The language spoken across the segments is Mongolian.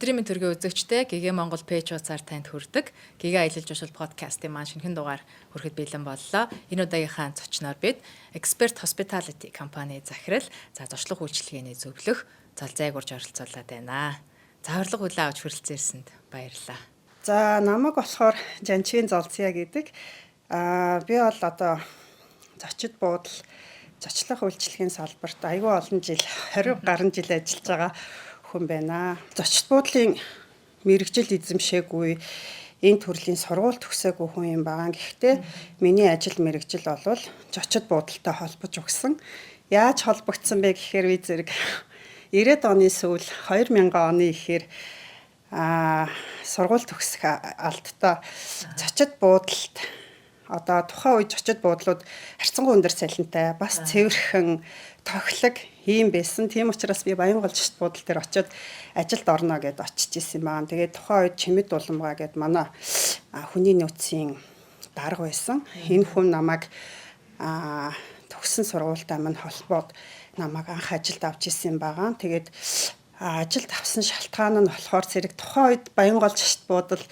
Өдрийн мэнд төргийн үзэгчтэй ГГ Монгол пэйж хуудасаар танд хүрдэг. ГГ аялал жуулчлал подкастын маань шинэхэн дугаар хүрэхэд бэлэн боллоо. Энэ удаагийнхаа зочноор бид Expert Hospitality компани захирал зочлох үйлчилгээний зөвлөх Цолзайг урьж оролцуулаад байна. За урилга хүлээн авч хүрэлцэн ирсэнд баярлалаа. За намайг болохоор Жанчгийн Золцъя гэдэг. Би бол одоо зочид буудал зочлох үйлчилгээний салбарт аюул олон жил 20 гаруй жил ажиллаж байгаа хүн байна. Зочид буудлын мэрэгжил эзэмшээгүй энэ төрлийн сургууль төгсөөгүй хүн юм байгаа. Гэхдээ миний ажил мэрэгжил бол зочид буудалтай холбож өгсөн. Яаж холбогдсон бэ гэхээр би зэрэг 90-ад оны сүүл 2000 оны ихээр сургууль төгсөх алдтаа зочид буудалд одоо тухайн үед зочид буудлууд харьцангуй өндөр цалинтай бас цэвэрхэн тоглог ийм байсан. Тийм учраас би Баянгол зочид буудал дээр очиод ажилд орно гэдээ очиж исэн юм байна. Тэгээд тухайн үед Чимэд Улмгаа гэдэг манай хүний нөөцийн дарга байсан. Энэ хүн намайг төгссөн сургуультай минь холбоод намайг анх ажилд авч исэн байгаа. Тэгээд ажилд авсан шалтгаан нь болохоор зэрэг тухайн үед Баянгол зочид буудал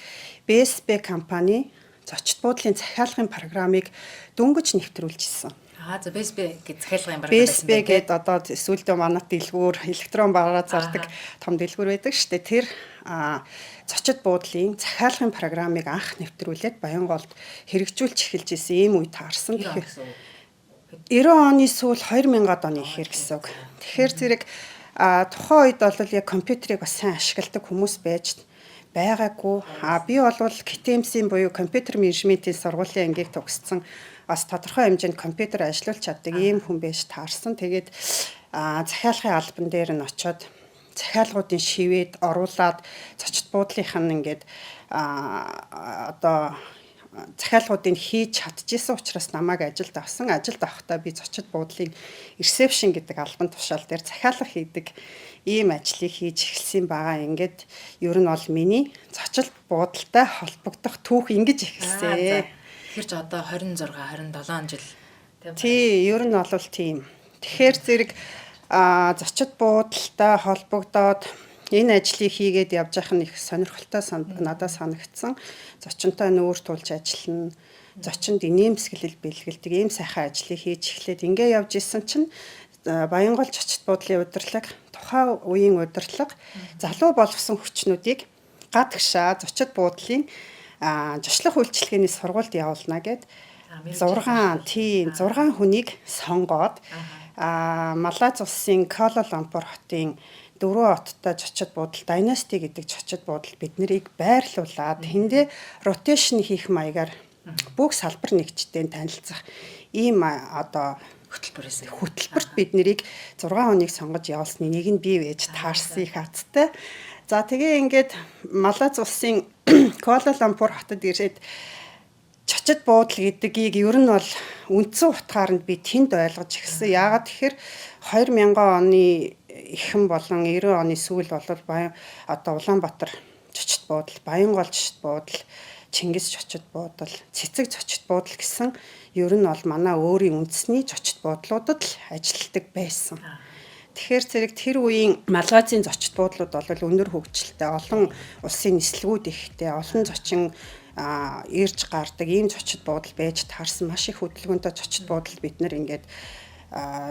БСБ компани зочид буудлын захиалгын программыг дөнгөж нэвтрүүлж ирсэн. За БСБ гэж захиалгын програм байсан. БСБ гэдэг одоо сүүлдээ манайд дэлгүүр электрон багаараа зардаг том дэлгүүр байдаг шүү дээ. Тэр зочид буудлын захиалгын программыг анх нэвтрүүлээд Баянголд хэрэгжүүлж эхэлж исэн ийм үе таарсан. Тэгэхээр 90 оны сүүл 2000-ад оны ихэр гэсэн үг. Тэгэхээр зэрэг тухайн үед бол яг компьютерийг бас сайн ашигладаг хүмүүс байж байгаагүй. Би бол КТМС-ийн буюу компьютер менежментийн сургуулийн ангийг төгссөн. Бас тодорхой хэмжээнд компьютер ажиллуулж чаддаг ийм хүн байж таарсан. Тэгээд захиалгын албан дээр нь очиод захиалгуудын шивээд оруулаад зочид буудлынх нь ингээд одоо захиалгуудыг хийж чадчихсан учраас намайг ажилд авсан. Ажилд авахдаа би зочид буудлын ресепшн гэдэг албан тушаал дээр захиалга хийдэг ийм ажлыг хийж эхэлсэн байгаа. Ингээд ер нь бол миний зочид буудалтай холбогдох түүх ингэж эхэлсэн. Тэгэхээр ч одоо 26 27 жил тий ер нь бол тийм. Тэгэхээр зэрэг зочид буудалтай холбогдоод энэ ажлыг хийгээд явж байхад нь их сонирхолтой надад санагдсан. Зочинтой нүүр тулж ажиллана. Зочинд инээмсэглэл бэлгэлдэг ийм сайхан ажлыг хийж эхлээд ингээ явж исэн чинь Баянгол зочид буудлын удирдлага тухайн үеийн удирдлага залуу болгосон хүчнүүдийг гадагшаа зочид буудлын зочлох үйлчилгээний сургуульд явуулна гэд 6 хүнийг сонгоод Малайз улсын Куала-Лумпур хотын 4 хоттой зочид буудал Dynasty гэдэг зочид буудал бид нарыг байрлуулад тэндээ ротейшн хийх маягаар бүх салбар нэгжтэй танилцах ийм одоо хөтөлбөрт бид нарыг 6 хүнийг сонгож явуулсны нэг нь би байж таарсан их азтай. За тэгээ ингээд Малайз улсын Куала-Лумпур хотод ирээд зочид буудал гэдгийг ер нь бол үндсэн утгаар нь би тэнд ойлгож ирсэн. Яагаад тэгэхээр 2000 оны эхэн болон 90 оны сүүл бол одоо Улаанбаатар зочид буудал, Баянгол зочид буудал, Чингис зочид буудал, Цэцэг зочид буудал гэсэн ер нь бол манай өөрийн үндэсний зочид буудлуудад л ажилладаг байсан. Тэгэхээр зэрэг тэр үеийн Малгайзын зочид буудлууд бол өндөр хөгжилтэй, олон улсын нислэгүүд ихтэй, олон зочин ирж гардаг ийм зочид буудал байж таарсан. Маш их хөдөлгөөнтэй зочид буудал бид нар ингээд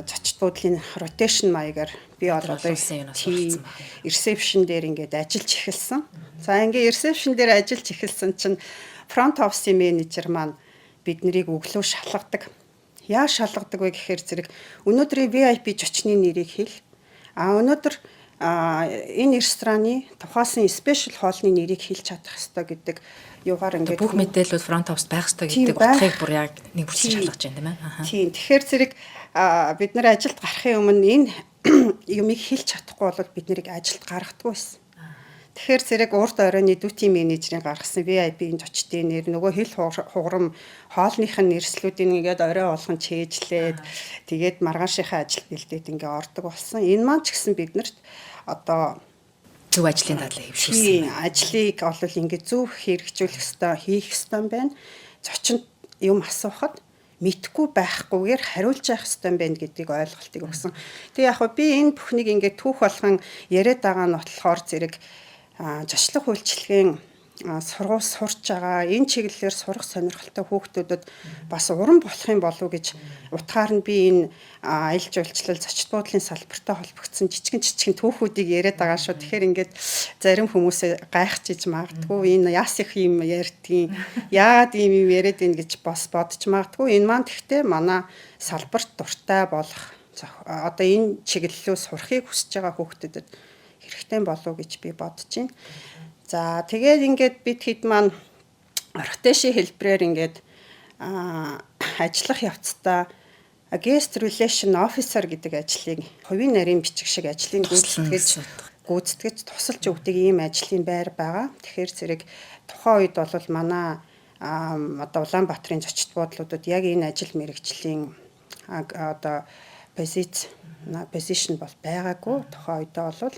зочид буудлын ротейшн маягаар би одоо ресепшн дээр ингээд ажиллаж эхэлсэн. За ингээд ресепшн дээр ажиллаж эхэлсэн чинь фронт офисын менежер маань бид нарыг өглөө шалгадаг. Яаж шалгадаг вэ гэхээр зэрэг өнөөдрийн VIP зочны нэрийг хэл. Өнөөдөр энэ рестораны тухайсан спешиал хоолны нэрийг хэлж чадах ёстой гэдэг юугаар ингээд бүх мэдээлэл фронт офис байх ёстой гэдэг утгыг бүр яг нэг бүрсэн шалгаж байна тийм ээ. Тийм. Тэгэхээр зэрэг бид нэр ажилд гарахын өмнө энэ юмыг хэлж чадахгүй бол бид нарыг ажилд гаргадаггүй байсан. Тэгэхээр зэрэг урд оройны дүүти менежерийн гаргасан VIP-ийн зочдын нэр нөгөө хэл хугарам хоолных нь нэрслүүдийн ингээд орой болгон чэйжлээд тэгээд маргаашийнхаа ажил бэлдээд ингээд ордог болсон. Энэ маань ч гэсэн биднэрт одоо зөв ажлын дадлыг хэвшүүлсэн. Ажлыг бол ингээд зөв хэрэгжүүлэх ёстой, хийх ёстой юм байна. Зочинд юм асуухад мэдхгүй байхгүйгээр хариулж явах ёстой юм байна гэдгийг ойлголтыг өгсөн. Тэгээ яг би энэ бүхнийг ингээд түүх болгон яриад байгаа нь болохоор зэрэг зочлог үйлчилгээний сургууль сурч байгаа энэ чиглэлээр сурах сонирхолтой хүүхдүүдэд бас уран болох юм болов уу гэж утгаар нь би энэ аялал жуулчлал зочд буудлын салбартай холбогдсон жижигэн түүхүүдийг яриад байгаа шүү. Тэгэхээр ингээд зарим хүмүүсээ гайхчихж магадгүй энэ яас их юм ярьдгийн яагаад ийм юм яриад ийн гэж бас бодож магадгүй. Энэ маань тэгтээ манай салбарт дуртай болох одоо энэ чиглэлөө сурахыг хүсэж байгаа хүүхдүүдэд хэрэгтэй болов гэж би бодож байна. За тэгээд ингээд бид хэд маань ротеши хэлбэрээр ингээд ажиллах явцдаа guest relation officer гэдэг ажлыг хувийн нарийн бичиг шиг ажлыг гүйцэтгэж тусалж өгдөг ийм ажлын байр байгаа. Тэгэхээр зэрэг тухайн үед бол манай одоо Улаанбаатарын зочд буудлуудад яг энэ ажил мэргэжлийн одоо position бол байгаагүй. Тухайн үедээ бол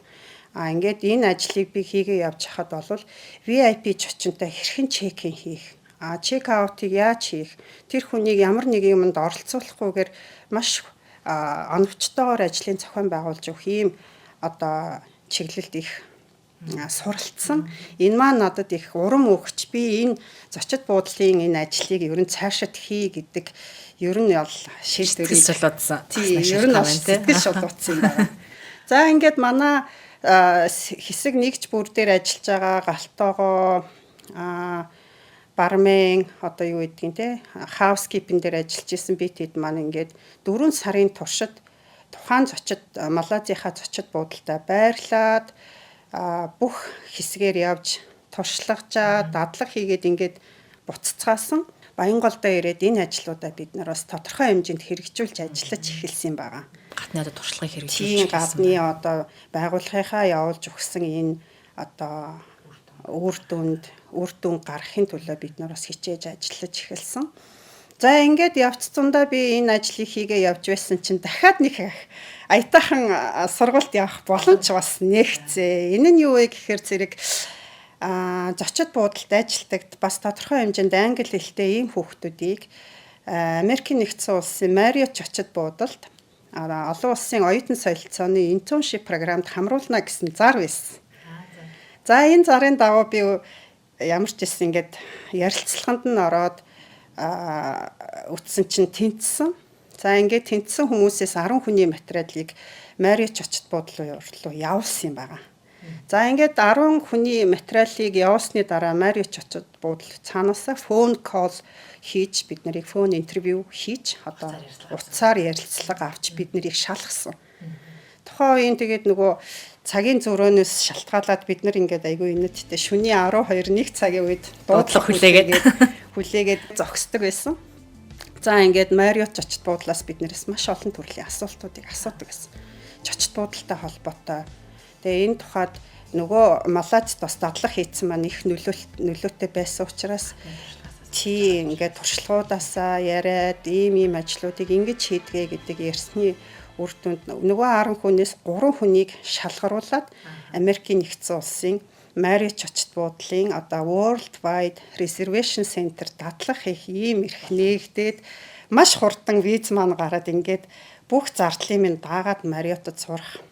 ингээд энэ ажлыг би хийгээ явж хахад бол VIP зочинтой хэрхэн чекин хийх, чек аутыг яаж хийх, тэр хүнийг ямар нэг юмд оролцуулахгүйгээр маш оновчтойгоор ажлын зохион байгуулж өгөх ийм одоо чиглэлд их суралцсан. Энэ маань надад их урам өгч би энэ зочид буудлын энэ ажлыг ер нь цаашид хий гэдэг ер нь бол шийдвэрийг шулуудсан. Тийм ер нь сэтгэл шулуудсан юм байна. За ингээд манай хэсэг нэгж бүр дээр ажиллаж байгаа галтоогоо бармен одоо юу гэдгийг те хаускипинг дээр ажиллаж исэн би тэд маань ингээд 4 сарын туршид тухайн зочид Малайзийнхаа зочид буудалтай байрлаад бүх хэсгээр явж туршлагажаа дадлаг хийгээд ингээд буцацгаасан. Баянголдоо ирээд энэ ажлуудаа бид нар бас тодорхой хэмжээнд хэрэгжүүлж ажиллаж эхэлсэн байгаа. Гадны одоо туршлагыг хэрэгжүүлж тийм гадны одоо байгууллагынхаа явуулж өгсөн энэ одоо үр дүн гаргахын төлөө бид нар бас хичээж ажиллаж эхэлсэн. За ингээд явцдаа би энэ ажлыг хийгээ явж байсан чинь дахиад нэг аятайхан сургалт явах боломж бас нэгцээ. Энэ нь юу вэ гэхээр зэрэг зочид буудалд ажилладаг бас тодорхой хэмжээнд англи хэлтэй ийм хүүхдүүдийг Америкийн нэгдсэн улсын Marriott зочид буудалд олон улсын оюутан солилцооны internship програмд хамруулна гэсэн зар байсан. За энэ зарын дагуу би ямар ч гэсэн ингээд ярилцлаганд нь ороод үтсэн чинь тэнцсэн. За ингээд тэнцсэн хүмүүсээс 10 хүний материалыг Marriott зочид буудлын руу явуулсан юм байна. За ингээд 10 хүний материалыг явуулсны дараа Marriott зочид буудал цаанаасаа phone call хийж бид нарыг phone interview хийж одоо утсаар ярилцлага авч бид нарыг шалгасан. Тухайн үеийн тэгээд нөгөө цагийн зөрөөнөөс шалтгаалаад бид нар ингээд айгүй инэттэй шөнийн 12 цагийн үед дуудлага хүлээгээд зогсдог байсан. За ингээд Marriott зочид буудлаас биднээс маш олон төрлийн асуултуудыг асуудаг гэсэн. Зочид буудалтай холбоотой. Тэгээ энэ тухайд нөгөө Малайзд бас дадлаг хийцэн маань их нөлөөтэй байсан учраас тийм ингээд туршлагуудаасаа яриад ийм ажлуудыг ингэж хийдгээ гэдэг ярьсны үр дүнд нөгөө 10 хүнээс 3 хүнийг шалгаруулад Америкийн нэгдсэн улсын Marriott зочид буудлын одоо World Wide Reservation Center дадлаг хийх ийм эрх нээгдээд маш хурдан виз маань гараад ингээд бүх зардлын минь даагаад Marriott-д сурах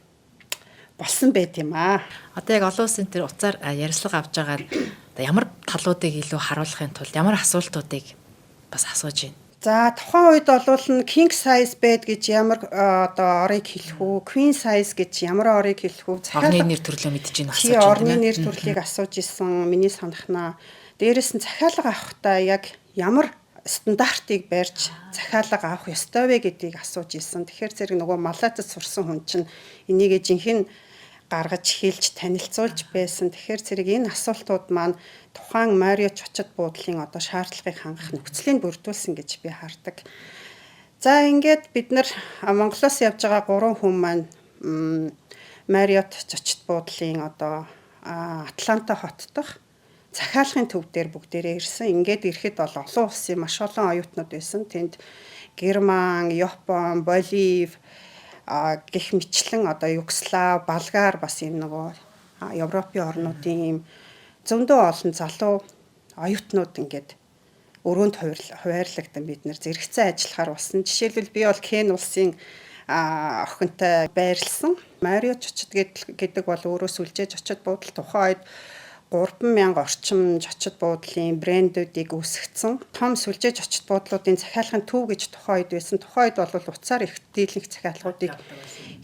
болсон байт юм аа. Одоо яг олон улсын тэр утсаар ярилцлага авч байгаа ямар талуудыг илүү харуулахын тулд ямар асуултуудыг бас асууж байна. За тухайн үед бол king size bed гэж ямар одоо орыг хэлэх үү, queen size гэж ямар орыг хэлэх үү, орны нэр төрлөө мэдэж байна асууж байна. Орны нэр төрлийг асууж исэн миний санахнаа. Дээрээс нь захиалга авахдаа яг ямар стандартыг барьж захиалга авах ёстой вэ гэдгийг асууж исэн. Тэгэхээр зэрэг нөгөө Малайзад сурсан хүн чинь энийг жинхэнэ гаргаж хэлж танилцуулж байсан. Тэгэхээр зэрэг энэ асуултууд маань тухайн Marriott зочид буудлын одоо шаардлагыг хангах нөхцөлийг бүрдүүлсэн гэж би хардаг. За ингээд бид нар Монголоос явж байгаа 3 хүн маань Marriott зочид буудлын одоо Атланта хот дох захиалгын төв дээр бүгдээрээ ирсэн. Ингээд ирэхэд бол олон улсын маш олон оюутнууд байсан. Тэнд Герман, Япон, Болив гэх мэтлэн одоо Югослав, Болгар бас энэ нөгөө Европын орнуудын ийм зөндөө олон залуу оюутнууд ингээд өрөөнд хуваарлагдан бид нэр зэрэгцээ ажиллахаар болсон. Жишээлбэл би бол Кен улсын охинтой байрлсан. Марио Чочод гэдэг бол өөрөө сүлжээ Чочод буудал тухайн үед 3,000 орчим Чочод буудлын брэндүүдийг үүсгэсэн. Том сүлжээ Чочод буудлуудын захиалгын төв гэж тухайн үед байсан. Тухайн үед бол уцаар их дийлэнх захиалгуудыг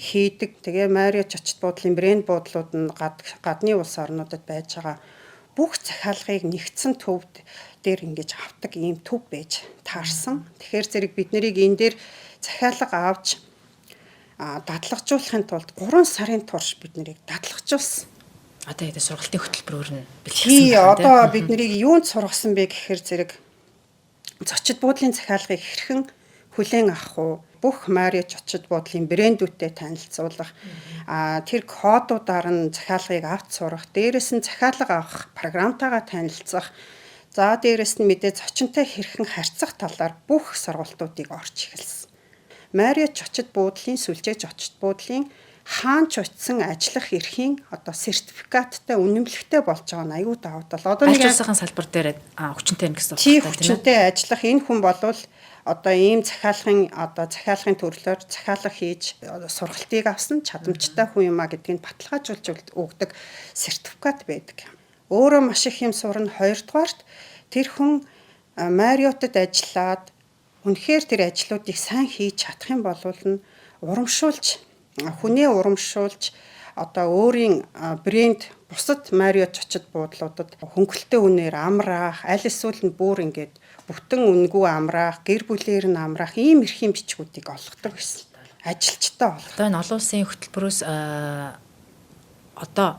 хийдэг. Тэгээ Марио Чочод буудлын брэнд буудлууд нь гадны улс орнуудад байж байгаа бүх захиалгыг нэгдсэн төв дээр ингэж авдаг ийм төв байж таарсан. Тэгэхээр зэрэг бид нарыг энэ дээр захиалга авч дадлагжуулахын тулд 3 сарын турш бид нарыг дадлагжуулсан. Одоо энэ сургалтын хөтөлбөрөөр нь бэлтгэсэн байна. Одоо бид нарыг юунд сургасан бэ гэхээр зэрэг Чочод буудлын захиалгыг хэрхэн хүлээн авах уу? Бүх Марио Чочод буудлын брэндүүдтэй танилцуулах, тэр кодуудаар нь захиалгыг авч сурах, дээрэс нь захиалга авах програмтайгаа танилцах. За дээрэс нь мэдээ зочинтой хэрхэн харьцах талаар бүх сургалтуудыг орж эхэлсэн. Марио Чочод буудлын сүлжээ Чочод буудлын хаанч очисон ажиллах эрхийн одоо сертификаттай үнэмлэхтэй болж байгаа нь аюу даваа бол одоо нэг ажлын салбар дээр хүчинтэй юм гэсэн үг байна. Хүчинтэй ажиллах энэ хүн болвол одоо ийм захиалгын төрлөөр захиалга хийж сургалтыг авсан чадамжтай хүн юмаа гэдгийг баталгаажуулж өгдөг сертификат байдаг. Өөрөө маш их юм сурна. Хоёрдугаарт тэр хүн Мариотод ажиллаад үнэхээр тэр ажлуудыг сайн хийж чадах юм бол хүнээ урамшуулж одоо өөрийн брэнд бусад Марио Чочод буудлуудад хөнгөлтэй үнээр амраах, аль эсвэл нь бүр ингээд бүтэн үнгүй амраах, гэр бүлээр нь амраах ийм эрхийн бичгүүдийг олгодог гэсэн. Ажилчтай болох. Одоо энэ олон улсын хөтөлбөрөөс одоо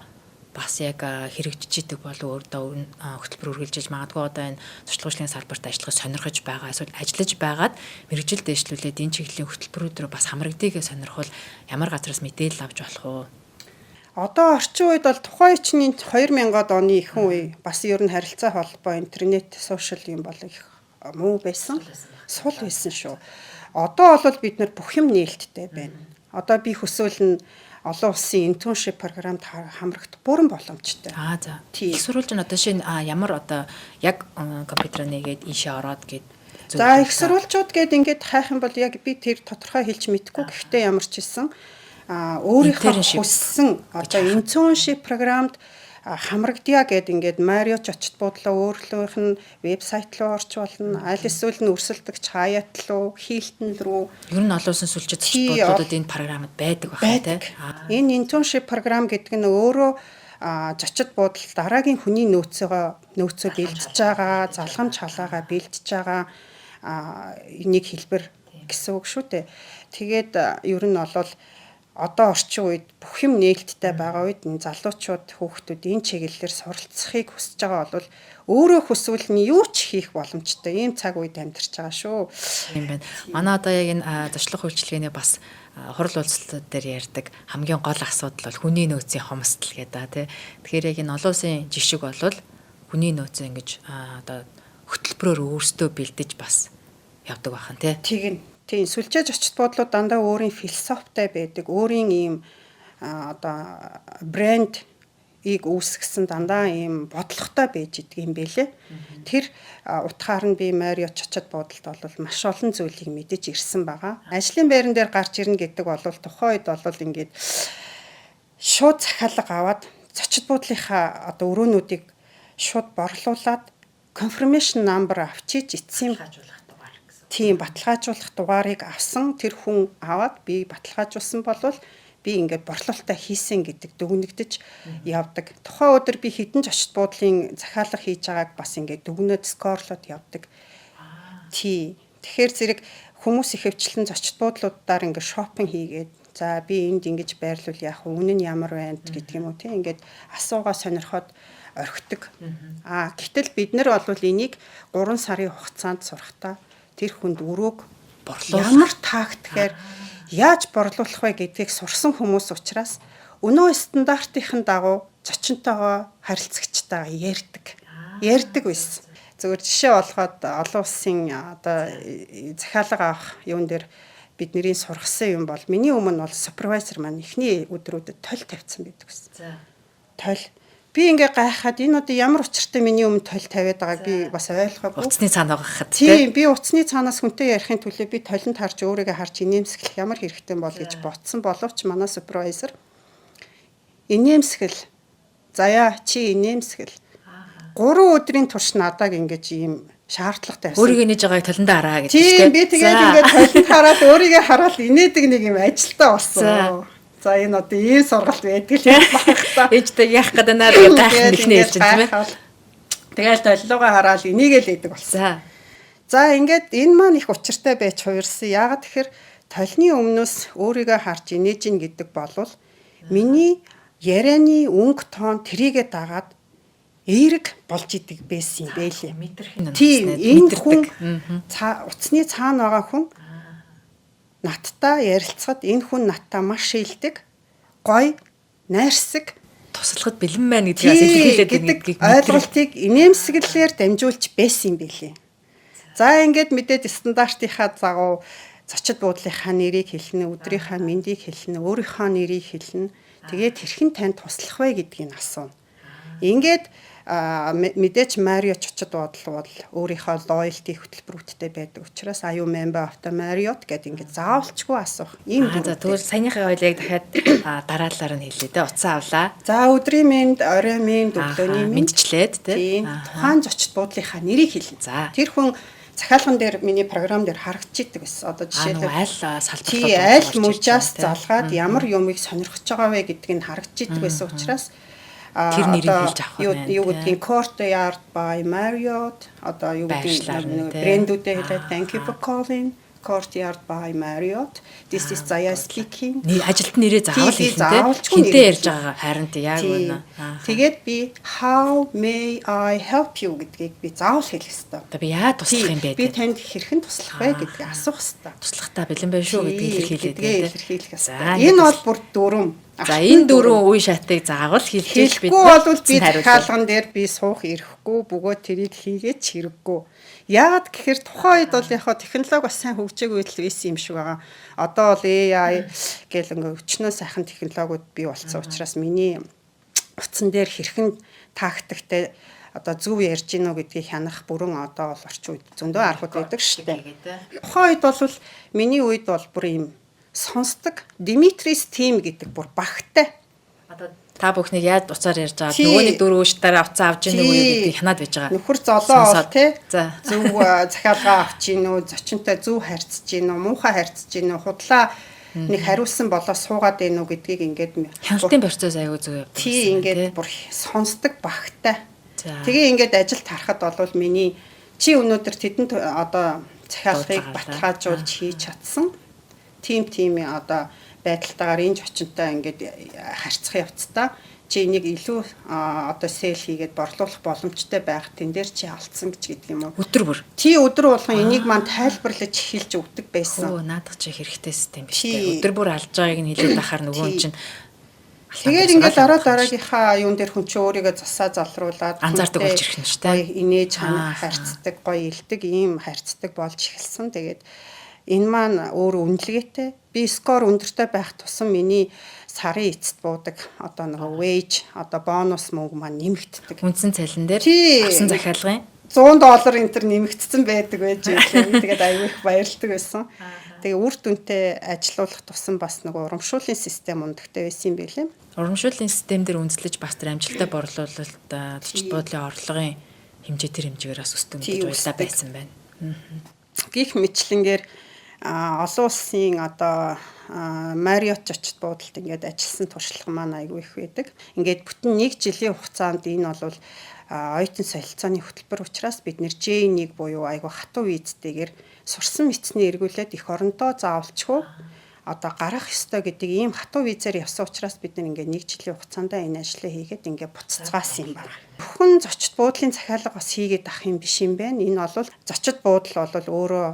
бас яг хэрэгжиж идэг болов өөрөө хөтөлбөр үргэлжилж магадгүй одоо энэ туршлагын салбарт ажиллах сонирхож байгаа эсвэл ажиллаж байгаад мэрэгжил дэвшлүүлээд энэ чиглэлийн хөтөлбөрүүдээр бас хамрагдгийг сонирхол ямар газраас мэдээлэл авч болох уу? Одоо орчин үед бол тухайн үеийн 2000-ад оны ихэнх үе бас ер нь харилцаа холбоо интернет сошиал юм бол их муу байсан. Сул байсан шүү. Одоо бол бид нар бүх юм нээлттэй байна. Одоо би хүсвэл нь олон улсын internship програмд хамрагт бүрэн боломжтой. За. Их сурвалж нь одоо шинэ ямар одоо яг компьютер нэгээд ийшээ ороод гээд за их сурвалжууд гээд ингээд хайх юм бол яг би тэр тодорхой хэлж мэдэхгүй. Гэхдээ ямар ч хэлсэн өөрийнхөө хүссэн одоо internship програмд хамрагдъя гэд ингээд Марио Чочод буудлаа өөрлөөх нь вебсайт руу орч болно. Аль эсвэл нь өрсөлдөгч хаяат руу, хийлтэн рүү. Ер нь олон улсын сүлжээ Чочод буудлууд энэ програмд байдаг байна тийм. Энэ internship програм гэдэг нь өөрөө Чочод буудал дараагийн хүний нөөцөө бэлдэж байгаа, залгамж халаагаа бэлдэж байгаа нэг хэлбэр гэсэн үг шүү дээ. Тэгээд ер нь бол одоо орчин үед бүх юм нээлттэй байгаа үед энэ залуучууд хүүхдүүд энэ чиглэлээр суралцахыг хүсэж байгаа бол өөрөө хүсвэл нь юу ч хийх боломжтой ийм цаг үед амьдарч байгаа шүү. Тийм байна. Манай одоо яг энэ зочлох үйлчилгээний бас хурал уулзалтууд дээр ярьдаг хамгийн гол асуудал бол хүний нөөцийн хомсдол гэдэг тий. Тэгэхээр яг энэ олон улсын жишг бол хүний нөөцөө ингэж одоо хөтөлбөрөөр өөрсдөө бэлдэж бас явдаг байхan тий. Тийм сүлжээ Чочод буудлууд дандаа өөрийн философитой байдаг. Өөрийн ийм одоо брэндийг үүсгэсэн дандаа ийм бодлоготой байж идэг юм бэлээ. Тэр утгаар нь би Марио Чочод буудалд бол маш олон зүйлийг мэдэж ирсэн байгаа. Ажлын байран дээр гарч ирнэ гэдэг бол тухайн үед бол ингээд шууд захиалга аваад Чочод буудлынхаа одоо өрөөнүүдийг шууд борлуулад confirmation number авчиж эцсийн тийм баталгаажуулах дугаарыг авсан тэр хүн аваад би баталгаажуулсан болвол би ингээд борлуулалтаа хийсэн гэдэг дүгнэгдэж явдаг. Тухайн өдөр би хэдэн Чочод буудлын захиалга хийж байгааг бас ингээд дүгнээд скорлоод явдаг. Тэгэхээр зэрэг хүмүүс ихэвчлэн Чочод буудлуудаар ингээд шопинг хийгээд за би энд ингэж байрлуул яах вэ? Үнэ нь ямар байна гэдэг юм уу тийм ингээд асуугаа сонирхоод орхидог. Гэтэл бид нар бол энийг 3 сарын хугацаанд сурахтаа тэр хүнд өрөөг ямар тактикээр яаж борлуулах вэ гэдгийг сурсан хүмүүс учраас өнөө стандартын дагуу зочинтойгоо харилцагчтайгаа ярьдаг байсан. Зөвхөн жишээ олгоод олон улсын одоо захиалга авах юун дээр бидний сургасан юм бол миний өмнө бол супервайзер маань эхний өдрүүдэд тойл тавьсан байдаг гэсэн. Тойл. Би ингээ гайхаад энэ одоо ямар учиртай миний өмнө толь тавиад байгааг би бас ойлгоогүй. Утасны цаана байхад тийм би утасны цаанаас хүнтэй ярихын төлөө би толинд харж өөрийгөө харж инээмсэглэх ямар хэрэгтэй бол гэж ботсон боловч манай супервайзер инээмсэгэл заяа чи инээмсэгэл 3 өдрийн турш надад ингэж ийм шаардлагатай байсан. Өөрийгөө нээж байгааг толиндоо хараа гэж тийм би тэгээд ингээд толинд хараад өөрийгөө хараад инээдэг нэг юм ажилтаа болсон. За энэ одоо ийм сургалт байдаг л байна. Ээжтэй яах гэдэг наар гайхах нэгнээ хэлж байна тийм ээ. Тэгэл толилгоо хараад энийгээл идэг болсон. За ингээд энэ маань их учиртай байж хувирсан. Яагаад тэгэхээр толны өмнөөс өөрийгөө харж инээж ин гэдэг болвол миний ярианы өнгө тоон трийгээ дагаад эерэг болж идэг байсан юм байлээ. Тийм энэ хүн утасны цаана байгаа хүн надтай ярилцахад энэ хүн надтай маш шилдэг, гоё, найрсаг, туслахад бэлэн байна гэдгээс илэрхийлээд гэдэг ойлголтыг инээмсэглэлээр дамжуулж байсан юм билээ. За ингээд мэдээд стандартынхаа загуу зочид буудлынхаа нэрийг хэлнэ, өдрийнхаа мэндийг хэлнэ, өөрийнхөө нэрийг хэлнэ. Тэгээд хэрхэн танд туслах вэ гэдгийг асууна. Ингээд мэдээч Marriott очид бодол бол өөрийнхөө loyalty хөтөлбөрүүдтэй байдаг учраас are you member of the Marriott гэдэг ингээд заавалчгүй асуух. Ийм за тэгвэл саяныхаа ойлыг дахиад дараалалаар нь хэлээ дээ. Утсаа авлаа. За өдрийн мэнд, оройн мэнд, өглөөний мэнд мэдчлээд тийм тухайн зочид буудлынхаа нэрийг хэлнэ. За тэр хүн захиалган дээр миний програм дээр харагдчихдаг байсан. Одоо жишээлбэл айл салбарлууд аль мужаас залгаад ямар юмыг сонирхож байгаа вэ гэдгийг харагдчихдаг байсан учраас тэр нэрийг хэлж авах байна. Юу гэдгийг Courtyard by Marriott одоо юу гэдгийг брэндүүдээ хэлээд thank you for calling Courtyard by Marriott. This is Zaya speaking. Ажилт нэрээ заавал хэлнэ. Хинтээ ярьж байгаа харин яг үнэ. Тэгээд би how may I help you гэдгийг би заавал хэлэх ёстой. Одоо би яа туслах юм бэ? Би танд хэрхэн туслах вэ гэдгийг асуух ёстой. Туслахтаа бэлэн байх шүү гэдгийг илэрхийлэх ёстой. Энэ бол бүр дүрм. За энэ дөрөв үе шатыг заавал хэлж бид болвол би хаалган дээр би суух ирэхгүй бөгөөд тэрийг хийгээд чирэггүй. Яагаад гэхээр тухайн үед бол яг технологи бас сайн хөгжөөгүй байсан юм шиг байгаа. Одоо бол AI гэл ингээ өчнөө сайхан технологиуд бий болсон учраас миний утсан дээр хэрхэн тактиктэй одоо зөв ярьж гинөө гэдгийг хянах бүрэн одоо бол орчин үед зөндөө аргууд байдаг шүү дээ. Тухайн үед бол миний үед бол бүр юм сонсдог Dimitri's team гэдэг бүр багтай. Одоо та бүхнийг яаж уцаар ярьж байгаа нөгөөний дөрөв ууштаараа уцаа авч ийн үү гэдгийг хянаад байж байгаа. Нөхөр золоо ол тий. Зөв захиалгаа авч ийн үү, зочинтой зөв харьцаж ийн үү, муухай харьцаж ийн үү, худлаа нэг хариулсан болоо суугаад ийн үү гэдгийг ингээд хяналтын процесс аягүй зөв явдаг. Тий ингээд бүр сонсдог багтай. Тэгээ ингээд ажилд харахад бол миний чи өнөөдөр тэдэнд одоо захиалгыг баталгаажуулж хийж чадсан. Тим одоо байдалтайгаар энэ зочинтой ингээд харьцах явцдаа чи энийг илүү одоо сел хийгээд борлуулах боломжтой байх тэн дээр чи алдсан гэж гэдэг юм уу өдөр бүр өдөр болгон энийг маань тайлбарлаж хэлж өгдөг байсан. Наадах чи хэрэгтэй систем биш үү? Өдөр бүр алж байгааг нь хэлээд ахаар нөгөө чинь тэгээд ингээд дараагийнхаа юун дээр хүн чи өөрийгөө засаа залруулад анзаардаг болж ирэх нь шүү дээ. Инээж харьцдаг, гоё илдэг ийм харьцдаг болж эхэлсэн. Тэгээд энэ маань өөр үнэлгээтэй. Би скор өндөртэй байх тусам миний сарын эцэст буудаг одоо нөгөө wage одоо бонус мөнгө маань нэмэгддэг. Үндсэн цалин дээр авсан захиалгын $100 энэ төр нэмэгдсэн байдаг байж байлаа. Тэгээд аюу их баярлдаг байсан. Тэгээ үр дүнтэй ажиллах тусам бас нөгөө урамшууллын систем ундагтай байсан юм билээ. Урамшууллын систем дээр үндэслэж бас тэр амжилттай борлуулалт зочид буудлын орлогын хэмжээ тэр хэмжээгээр бас өсдөг гэж уйлаа байсан байна. Гих мэтлэнгээр олон улсын одоо Marriott зочид буудалд ингээд ажилласан туршлага маань айгүй их байдаг. Ингээд бүтэн 1 жилийн хугацаанд энэ бол оюутан солилцооны хөтөлбөр учраас бид нэр J1 буюу айгүй хатуу визтэйгээр сурсан мэдсний эргүүлээд их орондоо заавалчгүй одоо гарах ёстой гэдэг ийм хатуу визээр явсан учраас бид нар ингээд 1 жилийн хугацаанд энэ ажлаа хийгээд ингээд буцацгаасан юм байна. Бүхэн зочид буудлын захиалга бас хийгээд ах юм биш юм байна. Энэ бол зочид буудал бол өөрөө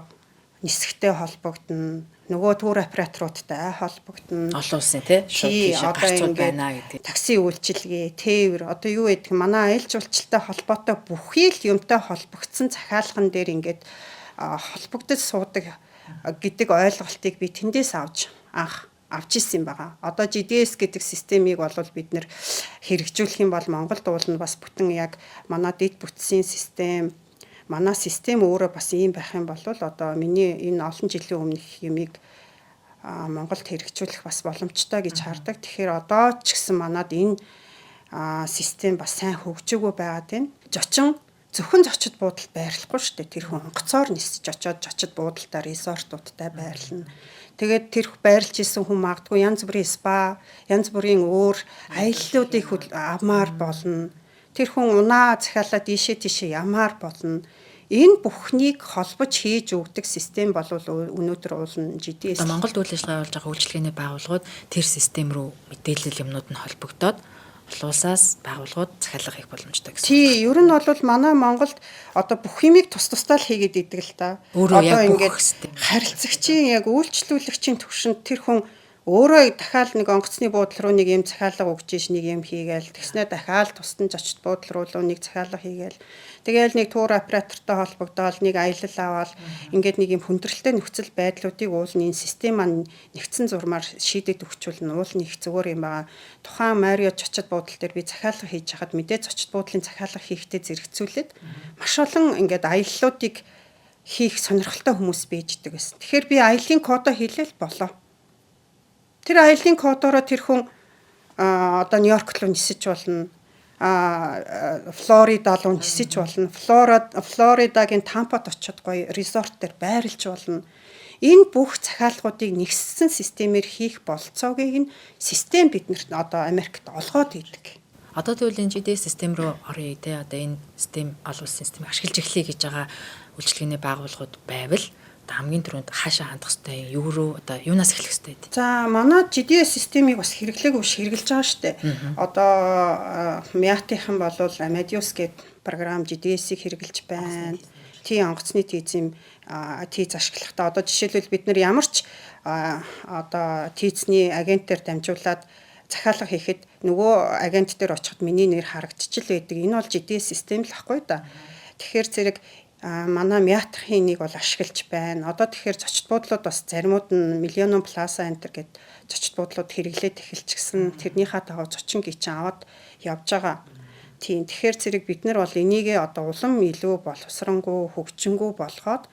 нисгтэй холбогдно, нөгөө тур операторуудтай холбогдно. Олон улсын тий шууд гарцууд байна гэдэг. Такси үйлчилгээ, тээвэр одоо юу гэдэг манай аялал жуулчлалтай холбоотой бүхий л юмтай холбогдсон захиалган дээр ингээд холбогдож суудаг гэдэг ойлголтыг би тэндээс авч анх авч ирсэн байгаа. Одоо GDS гэдэг системийг бол бид нэр хэрэгжүүлэх юм бол Монголд уул нь бас бүтэн яг манай дэд бүтцийн систем, манай систем өөрөө бас ийм байх юм бол одоо миний энэ олон жилийн өмнөх юмыг Монголд хэрэгжүүлэх бас боломжтой гэж хардаг. Тэгэхээр одоо ч гэсэн манад энэ систем бас сайн хөгжөөгүй байгаад байна. Зөвхөн зочид буудалд байрлахгүй шүү дээ. Тэр хүн онгоцоор нисэж очиод зочид буудалтаар резортуудтай байрлана. Тэгээд тэр байрлж исэн хүн магадгүй янз бүрийн спа, янз бүрийн өөр аяллуудыг авмаар болно. Тэр хүн унаа захиалаад ийшээ ямаар болно. Энэ бүхнийг холбож хийж өгдөг систем бол өнөөдөр уулын GDS. Монголд үйл ажиллагаа явуулж байгаа үйлчилгээний байгууллагууд тэр систем рүү мэдээлэл юмнууд нь холбогдоод улсаас байгууллагууд захиалга хийх боломжтой гэсэн. Тий, ер нь бол манай Монголд одоо бүх юмыг тусдаа л хийгээд идэг л та. Одоо ингээд харилцагчийн яг үйлчлүүлэгчийн төвшөнд тэр хүн өөрөө дахиад нэг онгоцны буудлын руу нэг юм захиалга өгч иш нэг юм хийгээл тэгснэ дахиад тусдан зочид буудлын руу нэг захиалга хийгээл тэгээл нэг тур оператортой холбогдоод нэг аялал аваад ингээд нэг юм хүндрэлтэй нөхцөл байдлуудыг уул нь энэ систем маань нэгдсэн зурмаар шийдэд өгчүүл нь уул нь их зүгээр юм байгаа. Тухайн Marriott зочид буудлын дээр би захиалга хийж хахад мэдээ зочид буудлын захиалга хийхдээ зэрэгцүүлээд маш олон ингээд аяллуудыг хийх сонирхолтой хүмүүс бийждэг байсан. Тэгэхээр би аяллаа кодоо хийлээл болоо. Тэр аяллаа кодороо тэр хүн одоо Нью-Йорк руу нисэж болно. Флорида руу нисэж болно. Флоридагийн Тампад очиод гоё резорт дээр байрлаж болно. Энэ бүх захиалгуудыг нэгссэн системээр хийх болцоогийг нь систем биднэрт одоо Америкт олгоод идэг. Одоо тэгвэл энэ GDS систем рүү оръё те. Одоо энэ систем олон улсын системийг ашиглаж эхлэе гэж байгаа үйлчилгээний байгууллагууд байвал хамгийн түрүүнд хаашаа хандах хэвтэй юу рүү одоо юунаас эхлэх хэвтэй вэ? За манай GDS системийг бас хэрэглээгүй хэрэгжилж байгаа шүү дээ. Одоо Miat-ийнхан болвол Amadeus гэдэг програм GDS-ийг хэрэгжилж байна. Тий онгоцны тийзэм тийз ашиглахдаа одоо жишээлбэл бид нар ямар ч одоо тийзний агентээр дамжуулаад захиалга хийхэд нөгөө агент дээр очиход миний нэр харагдчихл байдаг. Энэ бол GDS систем л ахгүй да. Тэгэхээр зэрэг манай Miat-ийн нэг бол ашиглаж байна. Одоо тэгэхээр зочид буудлууд бас заримуд нь Millennium Plaza Center гэдэг зочид буудлууд хэрэглээд эхэлчихсэн. Тэрнийхээ дагуу зочин гिचэн аваад явж байгаа. Тийм. Тэгэхээр зэрэг бид нар бол энийгээ одоо улам илүү боловсронгуй, хөгжингуй болгоод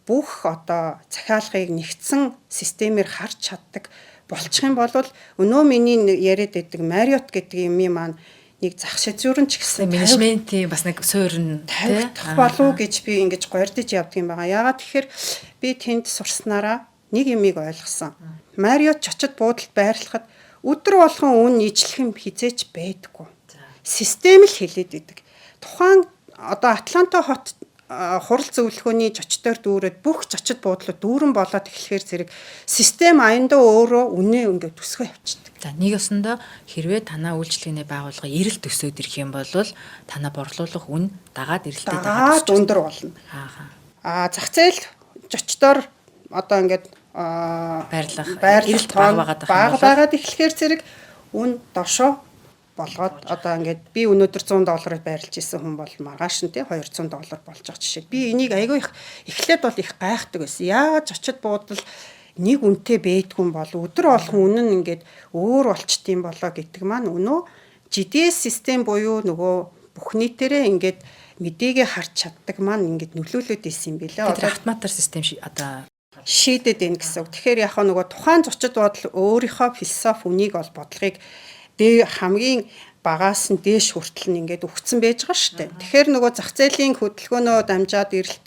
бүх одоо захиалгыг нэгдсэн системээр харж чаддаг болчих юм бол өнөө миний яриад байдаг Marriott гэдэг юм маань нэг зах шизүүрэн ч гэсэн менежментийн бас нэг суурин тавигдах болов гэж би ингэж гордож явдаг юм байгаа. Яагаад тэгэхээр би тэнд сурснараа нэг юмыг ойлгосон. Marriott зочид буудалд байрлахад өдөр болгон үн нийцлэх юм хизээч байдаггүй. Систем л хэлээд идэг. Тухайн одоо Атланта хот хурал зөвлөхөөний зочдоор дүүрээд бүх зочид буудлууд дүүрэн болоод эхлэхээр зэрэг систем аяндаа өөрөө үнэ ингээд төсгөө явчихдаг. За нэг ёсондоо хэрвээ танаа үйлчлэгний байгууллага эрэлт өсөөд ирэх юм бол танаа борлуулах үн дагаад эрэлтээ дагаад өндөр болно. Зах зээл зочдоор одоо ингээд эрэлт бага байгаад эхлэхээр зэрэг үн дошоо болгоод одоо ингээд би өнөөдөр $100 байрлаж исэн хүн бол маргааш нь $200 болж байгаа жишээ. Би энийг айгүй их эхлээд бол их гайхдаг байсан. Яагаад зочид буудал нэг үнэтэй байдгүй бол өдөр болгон үнэн нь ингээд өөр болчтiin болоо гэдэг маань өнөө GDS систем буюу нөгөө бүх нийтээрээ ингээд мэдээгээ харж чаддаг маань ингээд нөлөөлөд исэн юм билээ. Одоо автоматар систем одоо шийдэд байна гэсэн үг. Тэгэхээр яг нөгөө тухайн зочид буудал өөрийнхөө философи үнийг бол бодлогыг хамгийн багаас нь дээш хүртэл нь ингээд өгцөн байж байгаа шүү дээ. Тэгэхээр нөгөө зах зээлийн хөдөлгөөнөө дамжаад эрэлт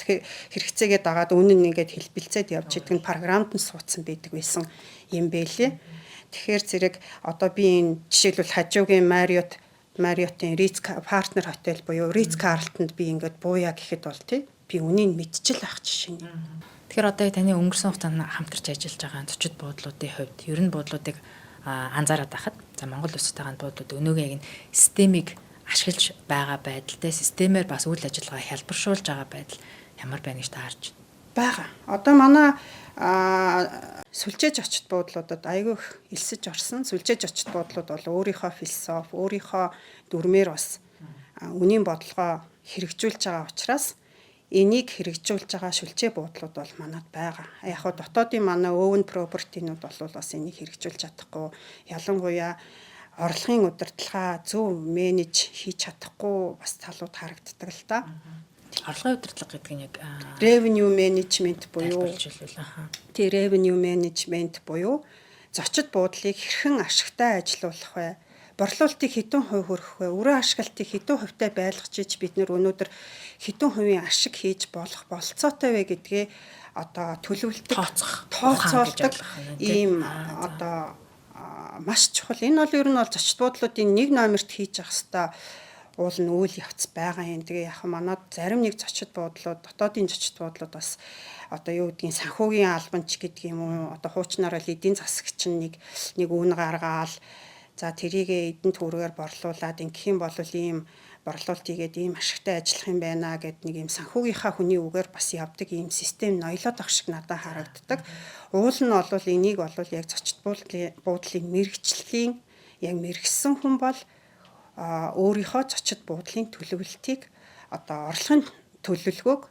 хэрэгцээгээ дагаад үнэн нь ингээд хэлбэлцээд явж идэг нь програмд нь суудсан байдаг байсан юм бэлээ. Тэгэхээр зэрэг одоо би энэ жишээлбэл хажуугийн Marriott-ийн Ritz партнер хотел буюу Ritz Carlton-д би ингээд бууя гэхэд бол би үнийг мэдчихэл ах жишээ нь. Тэгэхээр одоо таны өнгөрсөн хугацаанд хамтарч ажиллаж байгаа зочид буудлуудын хувьд ер нь буудлуудыг анзаараад байхад за Монгол улсынхаа буудлууд өнөөгийн энэ системийг ашиглаж байгаа байдалтай системээр бас үйл ажиллагаа хялбаршуулж байгаа байдал ямар байна гэж та харж байгаа. Одоо манай сүлжээж очит буудлуудад айгүй их элсэж орсон. Сүлжээж очит буудлууд бол өөрийнхөө философи, өөрийнхөө дүрмээр бас үнийн бодлогоо хэрэгжүүлж байгаа учраас энийг хэрэгжүүлж байгаа шүлжээ буудлууд бол манад байгаа. Яг хоо дотоодын манай own property-нууд бол бас энийг хэрэгжүүлж чадахгүй. Ялангуяа орлогын удирдлага зөв менеж хийж чадахгүй бас талууд харагддаг л та. Орлогын удирдлага гэдэг нь яг revenue management буюу аха. Тэ revenue management буюу зочид буудлыг хэрхэн ашигтай ажилуулах вэ? Борлуулалтыг хэдэн хувь хөрөх вэ? Өрөө ашиглалтыг хэдэн хувьтай байлгаж иж бид нэр өнөөдөр хэдэн хувийн ашиг хийж болох болцоотой вэ гэдгээ одоо төлөвлөлтөд тооцоолдог ийм одоо маш чухал. Энэ бол ер нь бол зочид буудлуудын нэг номерт хийж явах хэвээр уул нь үйл явц байгаа юм. Тэгээ яг манад зарим нэг зочид буудлууд, дотоодын зочид буудлууд бас одоо юу гэдгийг санхүүгийн албанч гэдэг юм уу? Одоо хуучнаар л эдийн засагч нэг үн гаргаал за тэрийгээ эдэн төгрөгөөр борлуулад ингэх юм бол ийм борлуулалт хийгээд ийм ашигтай ажиллах юм байна гэд нэг ийм санхүүгийнхаа хүний үгээр бас явдаг ийм систем ноёлоод ах шиг надад харагддаг. Уул нь бол энийг бол яг зочид буудлын мэрэгчлэлийн яг мэрэгсэн хүн бол өөрийнхөө зочид буудлын төлөвлөлтийг одоо орлогын төлөвлөгөөг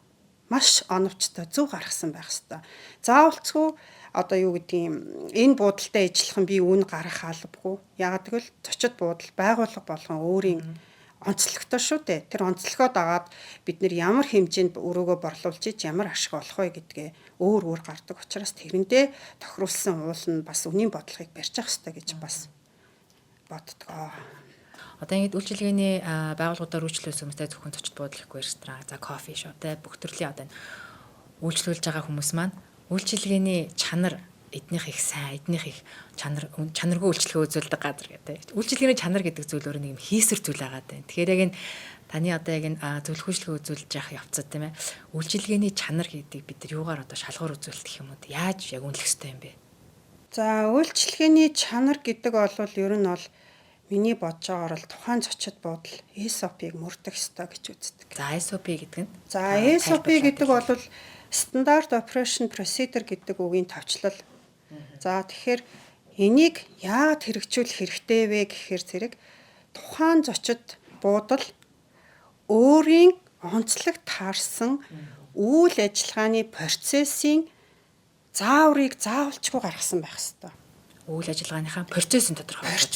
маш оновчтой зөв гаргасан байх ёстой. Заавалцгүй одоо юу гэдгийг энэ буудалтай ажиллах нь би үн гаргах албагүй. Яг тэгвэл зочид буудал байгууллага болгон өөрийн онцлогтой шүү дээ. Тэр онцлогоо дагаад бид нэр ямар хэмжээнд өрөөгөө борлуулж ич ямар ашиг олох вэ гэдгээ өөр гардаг учраас тэрэндээ тохируулсан уул нь бас үнийн бодлогыг барьж ах хэрэгтэй гэж бас боддгоо. Одоо ингэж үйлчилгээний байгууллагуудаар үйлчлүүлсэн хүмүүстэй зөвхөн зочид буудал гэхгүй ресторан, за кофе шоп те бүх төрлийн одоо үйлчлүүлж байгаа хүмүүс маань үйлчилгээний чанар эднийх их сайн, эднийх их чанаргүй үйлчлэгээ үзүүлдэг газар гэдэг. Үйлчилгээний чанар гэдэг зүйл өөр нэг юм хийсэр зүйл байгаа даа. Тэгэхээр яг энэ таны одоо яг энэ зөвлөхөжлөгөө үзүүлж явах явцад тийм ээ. Үйлчилгээний чанар гэдэг бид нар юугаар одоо шалгуур үзүүлэлт гэх юм уу? Яаж яг үнэлэх ёстой юм бэ? За үйлчилгээний чанар гэдэг бол ер нь бол миний бодож байгаагаар л тухайн зочид буудал SOP-ыг мөрдөх ёстой гэж үздэг. За SOP гэдэг нь. За SOP гэдэг бол Standard Operation Procedure гэдэг үгийн товчлол. За тэгэхээр энийг яагаад хэрэгжүүлэх хэрэгтэй вэ гэхээр зэрэг тухайн зочид буудал өөрийн онцлог таарсан үйл ажиллагааны процессын зааврыг заавалчгүй гаргасан байх ёстой. Үйл ажиллагааныхаа процессын тодорхойлж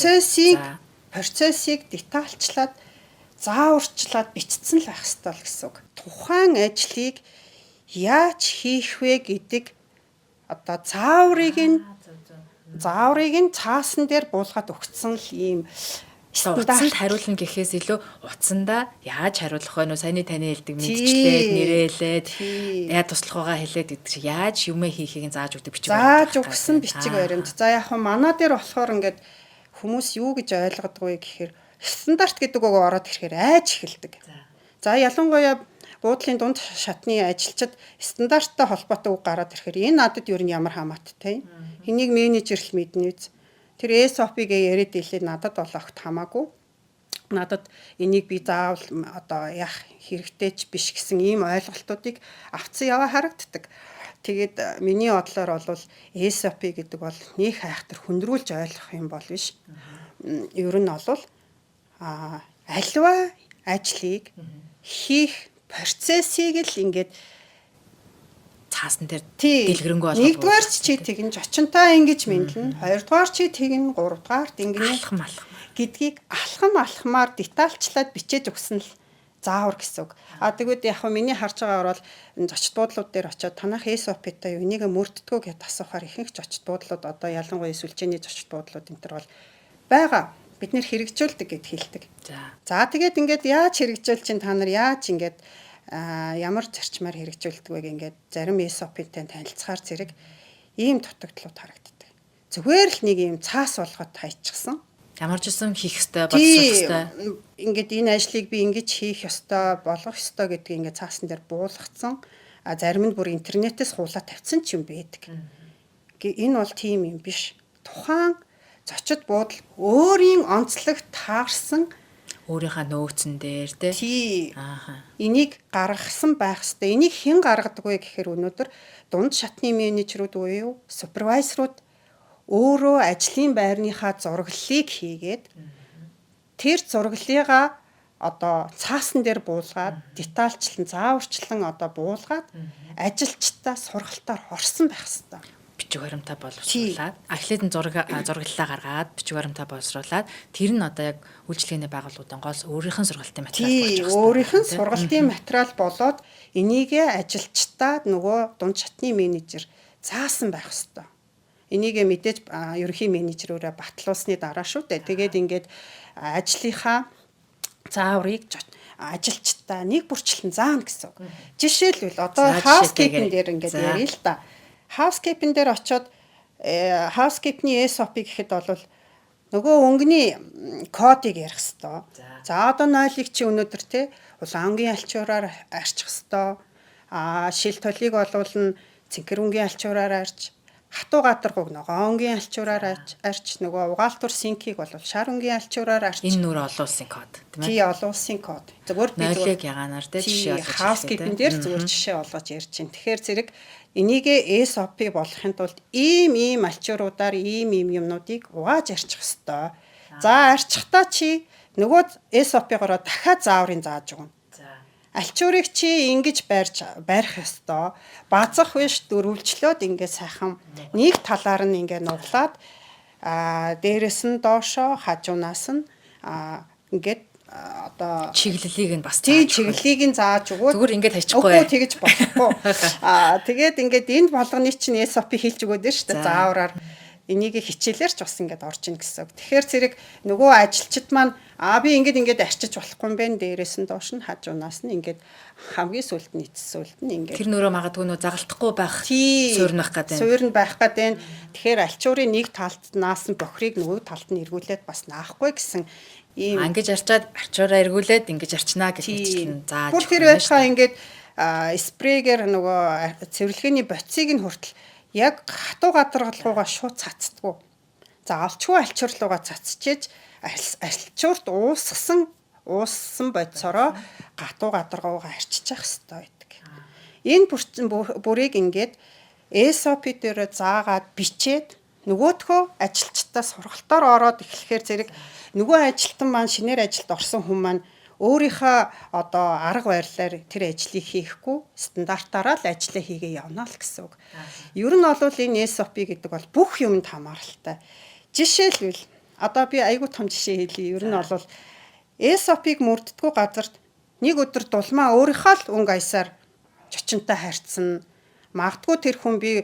процессыг детальчлаад зааварчлаад бичсэн л байх ёстой л гэсэн үг. Тухайн ажлыг яаж хийх вэ гэдэг одоо зааврыг нь цаасан дээр буулгаад өгсөн л ийм стандарт хариулна гэхээс илүү утсандаа яаж хариулах вэ нөө саяны таны хэлдэг мэдчлээд нэрээлээд яа туслах байгаа хэлээд гэдэг чи яаж юмээ хийхийг зааж өгдөг бичиг зааж өгсөн бичиг баримт. За яг хөө манаа дээр болохоор ингээд хүмүүс юу гэж ойлгодог вэ гэхээр стандарт гэдэг үг ороод ирэхээр айж эхэлдэг. За ялангуяа буудлын дунд шатны ажилчид стандарттай холбоотой үг гараад ирэхээр энэ надад юу н ямар хамааттай. Энийг менежер л мэднэ үз. Тэр SOP-гээ яриад илээ надад бол огт хамаагүй. Надад энийг би заавал одоо яах хэрэгтэй ч биш гэсэн ийм ойлголтуудыг авцсан яваа харагддаг. Тэгээд миний бодлоор бол SOP гэдэг бол нэг хайхтар хөндрүүлж ойлгох юм бол биш. Ер нь бол аливаа ажлыг хийх процессыг л ингээд цаасан дээр дэлгэрэнгүй болгох. Нэгдүгээр чи тэгнж очинтой ингэж мэдлэн, хоёрдугаар чи тэгнэ, гуравдугаар ингэнэ гэдгийг алхамаар детальчлаад бичээд өгсөн л заавар гэсэн үг. Тэгвэл яг хөө миний харж байгаагаар бол зочид буудлууд дээр очиод танах SOP-тай юу энийг мөрддгөө гэдээ асуухаар ихэнх зочид буудлууд одоо ялангуяа сүлжээний зочид буудлууд энэ төр бол байгаа. Бид нэр хэрэгжүүлдэг гэд хэлдэг. За тэгээд ингээд яаж хэрэгжүүл чинь та нар яаж ингээд ямар зарчмаар хэрэгжүүлдэг вэ ингээд зарим SOP-тэй танилцахаар зэрэг ийм дутагдлууд харагддаг. Зүгээр л нэг ийм цаас болгоод тайчихсан. Ямар ч юм хийх ёстой, бодох ёстой. Ингээд энэ ажлыг би ингэж хийх ёстой, болгох ёстой гэдгийг ингээд цаасан дээр буулгацсан. Зарим нь бүр интернетээс хуулаад тавьсан ч юм байдаг. Энэ бол тийм юм биш. Тухайн зочид буудал өөрийн онцлог таарсан өөрийнхөө нөөцөн дээр тий. Энийг гаргасан байх ёстой. Энийг хэн гаргадаг вэ гэхээр өнөөдөр дунд шатны менежерүүд буюу супервайзерууд өөрөө ажлын байрныхаа зураглалыг хийгээд тэр зураглалыгаа одоо цаасан дээр буулгаад детальчлан зааварчлан одоо буулгаад ажилчдаа сургалтаар орсон байх хэрэгтэй. Бичиг баримтаа боловсруулад эхлээд нь зураглалаа гаргаад бичиг баримтаа боловсруулад тэр нь одоо яг үйлчлэгээний байгууллагуудын гол өөрийнх нь сургалтын материал болж байгаа. Өөрийнх нь сургалтын материал болоод энийгээ ажилчдаа нөгөө дунд шатны менежер заасан байх хэрэгтэй. Энийгээ мэдээж ерөнхий менежерөөрөө батлуулсны дараа шүү дээ. Тэгээд ингээд ажлынхаа зааврыг ажилчдаа нэг бүрчлэн заана гэсэн үг. Жишээлбэл одоо housekeeping дээр ингээд ярил л да. Housekeeping дээр очиод housekeeping-ийн SOP гэхэд бол нөгөө өнгөний кодыг ярих хэвээр. За одоо 0-ыг чи өнөөдөр те улаан өнгийн альчуураар арчих хэвээр. Шил толыг болвол нь цэнхэр өнгийн альчуураар арч, хатуу гадаргууг ногоон өнгийн альчуураар арч, нөгөө угаалтур синкийг бол шар өнгийн альчуураар арч. Энэ нүрэ олон улсын код тийм ээ. Тий, олон улсын код. Зөвхөн би 0-ыг ягаанаар те жишээ олгож housekeeping дээр зөвхөн жишээ олгож ярьж байна. Тэгэхээр зэрэг энийгээ SOP болохын тулд ийм альчууруудаар ийм юмнуудыг угааж арчих хэвээр. За арчихтаа чи нөгөө SOP-гоор дахиад зааврын зааж өгнө. Альчуурыг чи ингэж барих ёстой. Базах биш дөрвөлжлөөд ингээд сайхан нэг талаар нь ингээд нуглаад дээрэс нь доошоо хажуунаас нь ингээд одоо чиглэлийг нь бас чиглэлийг нь зааж өгөө. Зүгээр ингээд хайчихгүй. Үгүй тэгэж болохгүй. Тэгээд ингээд энд болгоны чинь SOP хийлж өгөөд нь шүү дээ. Заавраар энийг хичээлээр ч бас ингээд орж ийн гэсэн. Тэгэхээр зэрэг нөгөө ажилчид маань би ингээд арчиж болохгүй юм байна. Дээрээс нь доош нь хажуунаас нь ингээд хамгийн сүлд нь эцсүүлд нь ингээд тэр нөрөө магадгүй нөө загалтахгүй байх суурнах гэдэг. Суурн байх гэдэг. Тэгэхээр альчуурын нэг талднаас нь бохрыг нөгөө талд нь эргүүлээд бас наахгүй гэсэн ийм ингэж арчаад альчуураа эргүүлээд ингэж арчнаа гэж хэлсэн зааж. Бүр тэр байхаа ингээд спрейгээр нөгөө цэвэрлэгээний боцыг нь хүртэл яг хатуу гадаргалгуугаа шууд цацдаггүй. За олчгүй альчуурлуугаа цацчиж альчуурт ууссан бодисороо хатуу гадаргуугаа арчиж явах хэрэгтэй байдаг. Энэ бүрийг ингээд SOP дээр заагаад бичээд нөгөөдхөө ажилчдаа сургалтаар ороод эхлэхээр зэрэг нөгөө ажилтан маань шинээр ажилд орсон хүн маань өөрийнхөө одоо арга барилаар тэр ажлыг хийхгүй стандартаараа л ажлаа хийгээ явна л гэсэн үг. Ер нь бол энэ SOP гэдэг бол бүх юмд хамааралтай. Жишээлбэл одоо би айгүй том жишээ хэлье. Ер нь бол SOP-г мөрддгүү газарт нэг өдөр дулмаа өөрийнхөө л өнгө аясаар чочонтой харьцсан. Магадгүй тэр хүн би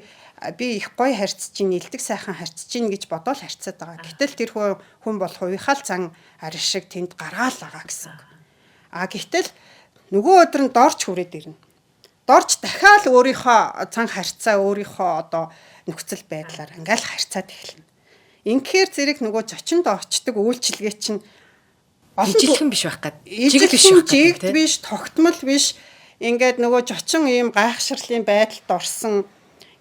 их гоё харьцаж чинь, нэлдэг сайхан харьцаж чинь гэж бодоод харьцаад байгаа. Гэтэл тэр хүн бол хувийнхаа л зан ариш шиг тэнд гаргаал байгаа гэсэн үг. Гэтэл нөгөө өдөр нь дорч хүрээд ирнэ. Дорч дахиад өөрийнхөө цан харьцаа, өөрийнхөө одоо нөхцөл байдлаар ингээл харьцаад эхэлнэ. Инхээр зэрэг нөгөө зочинд очдог үйлчилгээ чинь ижилхэн биш байх гэдэг. Жигд биш, тогтмол биш. Ингээд нөгөө зочин ийм гайхширлын байдалд орсон.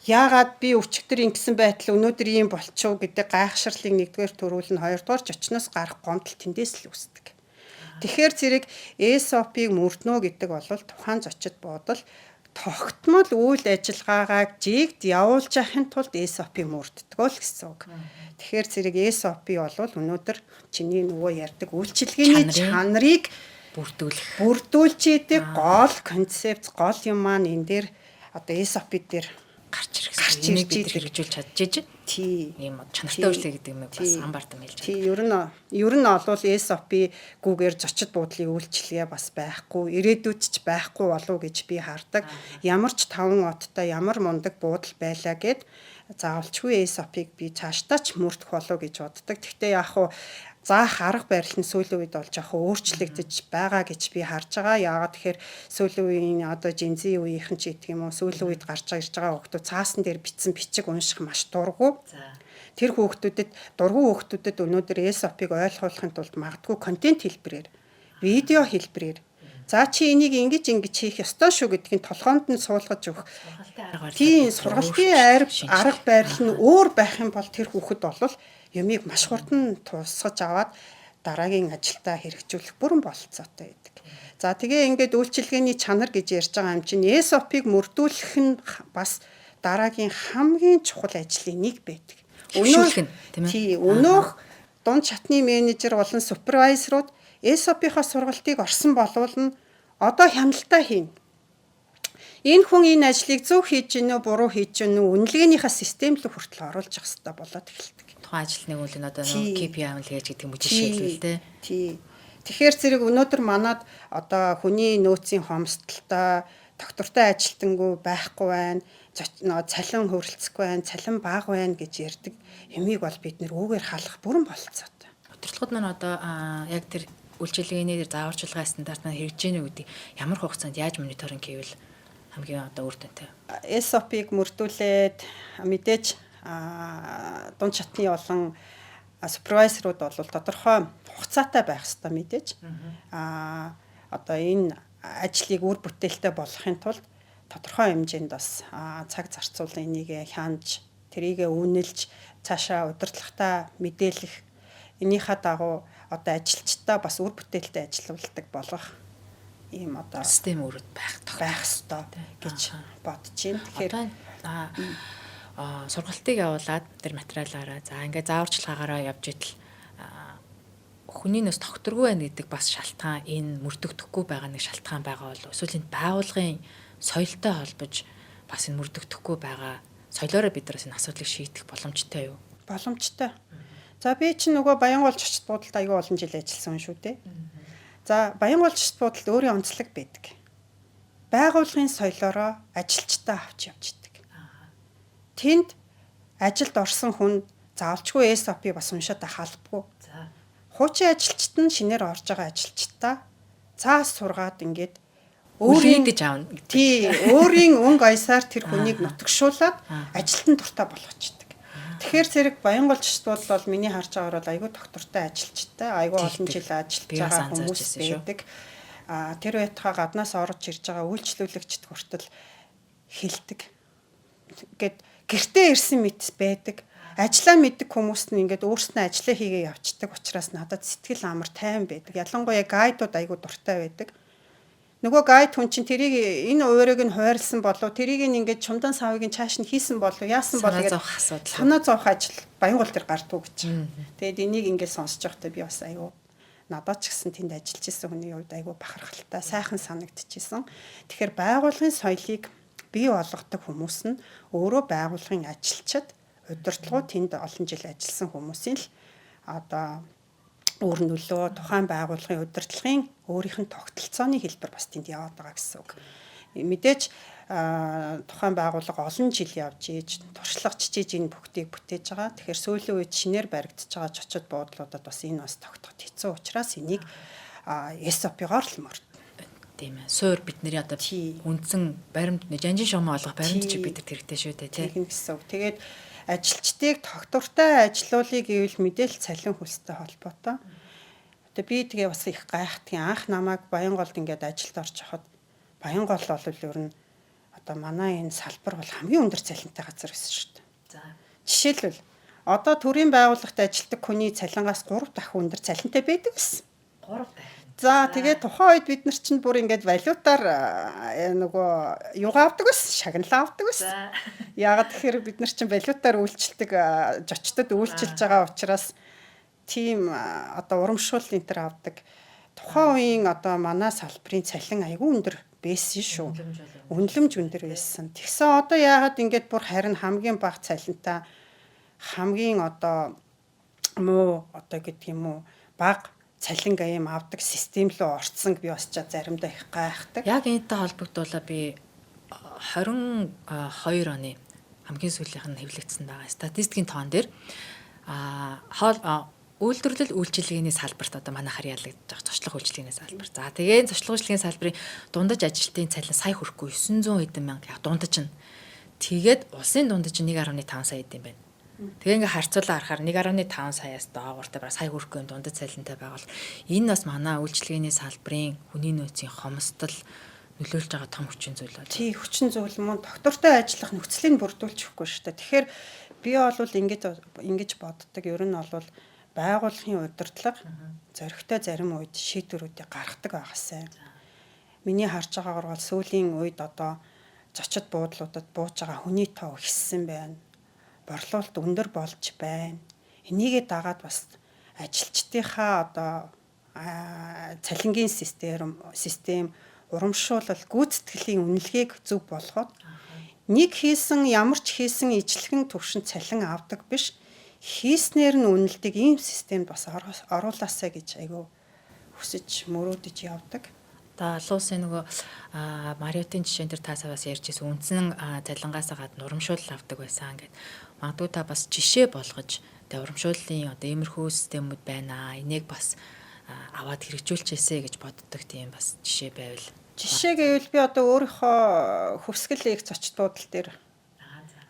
Яагаад би өчигдөр ингэсэн байтал өнөөдөр ийм болчихов гэдэг гайхширлыг нэгдүгээр төрүүлнэ, хоёрдугаар зочноос гарах гомдол тэндээс л үүсдэг. Тэгэхээр зэрэг SOP-г мөрднө гэдэг бол тухайн зочид буудал тогтмол үйл ажиллагаагаа жигд явуулж яхахын тулд SOP мөрддөг л гэсэн үг. Тэгэхээр зэрэг SOP бол өнөөдөр чиний нөгөө ярьдаг үйлчилгээний чанарыг бүрдүүлж идэг гол концепт, гол юм маань энэ дээр одоо SOP дээр гарч ирж хэрэгжүүлж чадчих. Тий. Ийм чанартай үйлчлэг гэдэг юм бас хамбартан хэлж байна. Тий, ер нь олвол SOP-гүйгээр зочид буудлын үйлчлэгээ бас байхгүй, ирээдүйд ч байхгүй болов гэж би хардаг. Ямар ч таван оттой ямар мундаг буудал байлаа гэд заавалчгүй SOP-г би цаашдаа ч мөрдөх болов гэж боддог. Гэхдээ яг хуу заах арга барил нь сүүлийн үед бол жоохон өөрчлөгдөж байгаа гэж би харж байгаа. Яагаад тэгэхээр сүүлийн үеийн одоо жинзийн үеийнхэн ч гэдэг юм уу сүүлийн үед гарч ирж байгаа хүмүүс цаасан дээр бичсэн бичиг унших маш дургу. Тэр дургу хүүхдүүдэд өнөөдөр SOP-г ойлгуулахын тулд магадгүй контент хэлбэрээр, видео хэлбэрээр за чи энийг ингэж хийх ёстой шүү гэдгийг толгоонд нь суулгаж өгөх. Тийм сургалтын арга барил нь өөр байх юм бол тэр хүүхэд бол юмыг маш хурдан тусгаж аваад дараагийн ажилдаа хэрэгжүүлэх бүрэн бололцоотой байдаг. За тэгээ ингээд үйлчилгээний чанар гэж ярьж байгаа юм чинь SOP-г мөрдүүлэх нь бас дараагийн хамгийн чухал ажлын нэг байдаг. Өнөөх тийм ээ. Өнөөх дунд шатны менежер болон супервайзерууд ESOP-ийнхаа сургалтыг орсон болвол одоо хяналтаа хийнэ. Энэ хүн энэ ажлыг зөв хийж гинөө буруу хийж гинөө үнэлгээнийхээ систем рүү хүртэл оруулж явах хэрэгтэй болоод эхэлдэг. Тухайн ажлын үйл нь одоо KPI үнэлгээч гэдэг юм уу жишээлбэл тий. Тий. Тэгэхээр зэрэг өнөөдөр манад одоо хүний нөөцийн хомсдолтой доктортой ажилтангүй байхгүй байна. Цалин хөрөлцөхгүй байна, цалин бага байна гэж ярьдаг юмыг бол бид нэр үүгээр халах бүрэн болцоотой. Удирдлагууд маань одоо яг тэр үйлчилгээний зааварчилгаа стандарт маань хэрэгжиж гэнэ гэдэг ямар хугацаанд яаж мониторинг хийвэл хамгийн одоо үр дүнтэй. ESOP-ыг мөрдүүлээд мэдээж дунд шатны болон супервайзерууд бол тодорхой хугацаатай байх хэрэгтэй мэдээж. Одоо энэ ажлыг үр бүтээлтэй болгохын тулд тодорхой хэмжээнд бас цаг зарцуулан энийг хянаж, тэрийг үнэлж, цаашаа удирдлагатай мэдээлэх энийхээ дагуу одоо ажилчдаа бас үр бүтээлтэй ажиллаулдаг болгох ийм одоо систем өрөд байх ёстой гэж бодож байна. Тэгэхээр сургалтыг явуулаад тэр материалаараа за ингээд зааварчилгаагаараа явж идэл хүний нөөц тогтворгүй байна гэдэг бас шалтгаан энэ мөрдөгдөхгүй байгаа нэг шалтгаан байгаа бол эсвэл энэ байгууллагын соёлтой холбож бас энэ мөрдөгдөхгүй байгаа соёлоороо бид нар энэ асуудлыг шийдэх боломжтой юу? Боломжтой. За би чинь нөгөө Баянгол зочид буудалд аягүй олон жил ажилласан шүү дээ. За Баянгол зочид буудалд өөрийн онцлог байдаг. Байгууллагын соёлоороо ажилчдаа авч явж идэг. Тэнд ажилд орсон хүн заавалчгүй ESOP бас уншаад халбгүй. Хуучин ажилчид нь шинээр орж байгаа ажилчдаа цаас сургаад ингээд өөрийн дэж аавна. Тий, өөрийн өнгө аясаар тэр хүнийг нутагшуулаад ажилтан дуртай болгочдөг. Тэгэхээр зэрэг Баянгол зочид буудал бол миний харж байгаагаар бол айгүй доктортой ажилчтай, айгүй олон жил ажиллаж байгаа хүмүүс байдаг. Тэр байтугай гаднаас орж ирж байгаа үйлчлүүлэгчд хүртэл хэлдэг. Ингээд гэртээ ирсэн мэт байдаг. Ажлаа мэддэг хүмүүс нь ингээд өөрснөө ажлаа хийгээ явцдаг учраас надад сэтгэл амар тайван байдаг. Ялангуяа гайдууд айгүй дуртай байдаг. Нөгөө гайд хүн чинь тэрийг энэ уурыг нь хойрлсон болов тэрийг нь ингээд чумдан савыг нь цааш нь хийсэн болов яасан болов гэж санаа зовх ажил Баянгол дээр гардуу гэж. Тэгэд энийг ингээд сонсож байхдаа би бас айгүй надад ч гэсэн тэнд ажиллаж исэн хүний хувьд айгүй бахархалтай сайхан санагдчихсэн. Тэгэхээр байгууллагын соёлыг бий болгодог хүмүүс нь өөрөө байгууллагын ажилчид удирдлагууд тэнд олон жил ажилласан хүмүүсийн л одоо өөр нөлөө тухайн байгууллагын удирдлагын өөрийнх нь тогтолцооны хэлбэр бас тэнд яваад байгаа гэсэн үг. Мэдээж тухайн байгууллага олон жил явж ийж туршлагачж ийж энэ бүгдийг бүтээж байгаа. Тэгэхээр сүүлийн үед шинээр баригдаж байгаа зочид буудлуудад бас энэ бас тогтоход хэцүү учраас энийг ESOP-гаар л мөрдөн. Тийм ээ. Суур бидний одоо үндсэн баримт жанжин шугам олгох баримт чиг бид хэрэгтэй шүү дээ тий. Тийм гэсэн үг. Тэгээд ажилчдыг тогтвортой ажилуулъя гэвэл мэдээлэл цалин хөлстэй холбоотой. Тэгээ би тэгээ бас их гайхтгийн анх намайг Баянголд ингээд ажилд орж хахад Баянгол бол ер нь одоо манай энэ салбар бол хамгийн өндөр цалинтай газар байсан шүү дээ. За. Жишээлбэл одоо төрийн байгууллагт ажилладаг хүний цалингаас 3 дахин өндөр цалинтай байдаг гэсэн. 3 дахин. За тэгээ тухайн үед бид нар чинь бүр ингээд валютаар нөгөө юугаа авдаг байсан, шагналаа авдаг байсан. Яагаад тэгэхээр бид нар чинь валютаар үйлчилдэг зочдод үйлчилж байгаа учраас тийм одоо урамшуул энэ төр авдаг. Тухайн үеийн одоо манай салбарын цалин айгүй өндөр байсан шүү. Үнэлэмж өндөр байсан. Тэгсэн одоо яагаад ингээд бүр харин хамгийн бага цалинтай хамгийн одоо муу одоо гэдэг юм уу бага цалин гаим авдаг систем рүү орцсон би бас заримдаа их гайхдаг. Яг энэтэй холбогдуулаад би 22 оны хамгийн сүүлийнх нь хэвлэгдсэн байгаа статистикийн тоон дээр үйлдвэрлэл үйлчилгээний салбарт одоо манайхаар ялагдаж байгаа зочлох үйлчилгээний салбар. За тэгээд зочлох үйлчилгээний салбарын дундаж ажилтны цалин сая хүрэхгүй 900 хэдэн мянга яг дундаж нь. Тэгээд улсын дундаж 1.5 сая хэдэн байна. Тэгээ ингээ харьцуулаа харахаар 1.5 саяас доогууртай бараг сая хүрэхгүй дундаж цалинтай байгаа бол энэ бас манай үйлчилгээний салбарын хүний нөөцийн хомсдол нөлөөлж байгаа том хүчин зүйл байна. Тий, хүчин зүйл мөн доктортой ажиллах нөхцөлийг бүрдүүлж өгөхгүй шүү дээ. Тэгэхээр би бол ингэж боддог. Ер нь бол байгууллагын удирдлага зөрөгтэй зарим үед шийдвэрүүдийг гаргадаг байгаасай. Миний харж байгаагаар бол сүүлийн үед одоо зочид буудлуудад бууж байгаа хүний тоо ихссэн байна. Борлуулалт өндөр болж байна. Энийгээ дагаад бас ажилчдынхаа одоо цалингийн систем урамшуулал гүйцэтгэлийн үнэлгээг зөв болгоод нэг хийсэн ямар ч хийсэн ижлэгэн төвшин цалин авдаг биш хийснээр нь үнэлдэг ийм системд бас оруулаасаа гэж айгүй хүсэж мөрөөдөж явдаг. Та олон улсын нөгөө Мариотын жишээн дээр та сая бас ярьжсэн үндсэн цалингаас гадна урамшуул авдаг байсан гэд. Магадгүй та бас жишээ болгож тэ урамшууллын одоо иймэрхүү системүүд байна. Энийг бас аваад хэрэгжүүлчихээсэ гэж боддог тийм бас жишээ байвал. Жишээ гэвэл би одоо өөрийнхөө хөвсгөл их зочд буудал дээр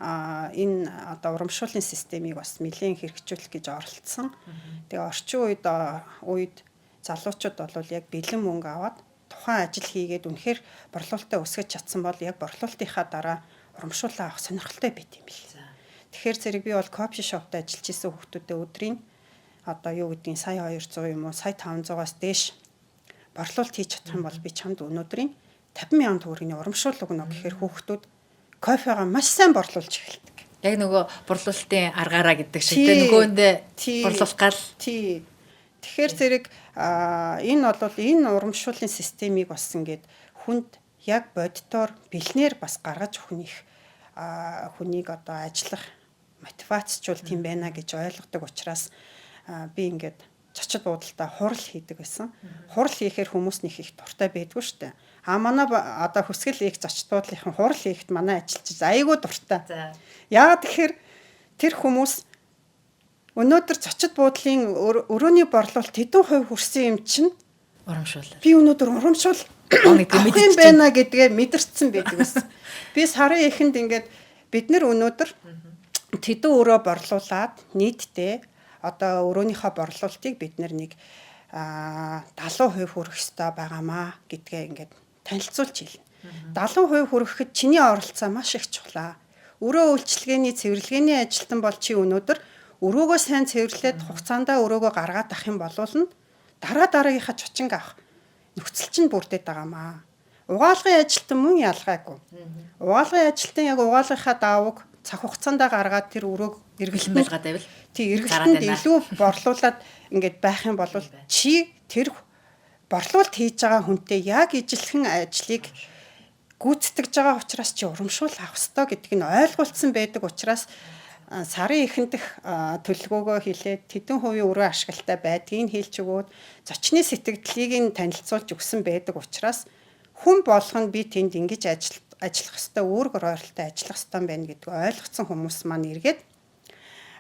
энэ одоо урамшууллын системийг бас нэлээд хэрэгжүүлэх гэж оролцсон. Тэгээ орчин үед залуучууд бол яг бэлэн мөнгө аваад тухайн ажил хийгээд үнэхээр борлуулалтаа өсгөж чадсан бол яг борлуулалтынхаа дараа урамшууллаа авах сонирхолтой байт юм бэл. Тэгэхээр зэрэг би бол кофе шопт ажиллаж исэн хүүхдүүдэд өдрийн одоо юу гэдгийг сая 200 юм уу сая 500-аас дээш борлуулалт хийж чадах юм бол би чамд өнөөдрийн 50,000 төгрөгийн урамшуул өгнө гэхээр хүүхдүүд кофегаа маш сайн борлуулж эхэлдэг. Яг нөгөө борлуулалтын аргаараа гэдэг шиг тэ нөгөөндөө борлуулах гал. Тэгэхээр зэрэг энэ бол энэ урамшууллын системийг бас ингээд хүнд яг бодитоор бэлнээр бас гаргаж өгөх их хүнийг одоо ажиллах мотивацчулт юм байна гэж ойлгодог учраас би ингээд зочид буудалтаа хурал хийдэг байсан. Хурал хийхээр хүмүүс нэг их дуртай байдгүй шүү дээ. Манай одоо хөсгөл их зочид буудлынхан хурал хийхэд манай ажилчид айгүй дуртай. Яагаад тэгэхээр тэр хүмүүс өнөөдөр зочид буудлын өрөөний борлуулалт хэдэн хувь хүрсэн юм чинь урамшуул. Би өнөөдөр урамшуул мэдчихсэн байна гэдгээ мэдэрсэн байдаг байсан. Би сарын эхэнд ингээд бид нэр өнөөдөр тэдэн өрөө борлуулад нийтдээ одоо өрөөнийхөө борлуулалтыг бид нэг 70% хүрэх ёстой байгаамаа гэдгээ ингээд танилцуулж хэлнэ. 70% хүрэхэд чиний оролцоо маш их чухлаа. Өрөө үйлчилгээний цэвэрлэгээний ажилтан бол чи өнөөдөр өрөөгөө сайн цэвэрлээд хугацаандаа өрөөгөө гаргаад ах юм бол дараагийнхаа чочинг авах нөхцөл чинь бүрдээд байгаамаа. Угаалгын ажилтан мөн ялгаагүй. Угаалгын ажилтан яг угаалгынхаа даавууг цаг хугацаанд гаргаад тэр өрөөг эргэлэн байлгаад байвал эргэлтэнд илүү борлуулад ингээд байх юм бол чи тэр борлуулалт хийж байгаа хүнтэй яг ижилхэн ажлыг гүйцэтгэж байгаа учраас чи урамшуул авах ёстой гэдгийг нь ойлгуулсан байдаг учраас сарын эхэндх төлөвлөгөөгөө хэлээд тэдэн хувийн өрөө ашиглалтай байдгийг хэлж өгөөд зочны сэтгэлдлийг нь танилцуулж өгсөн байдаг учраас хүн болгоно би тэнд ингэж ажиллах ёстой өөрөөр ойролтой ажиллах ёстой юм байна гэдгийг ойлгоцсон хүмүүс маань эргээд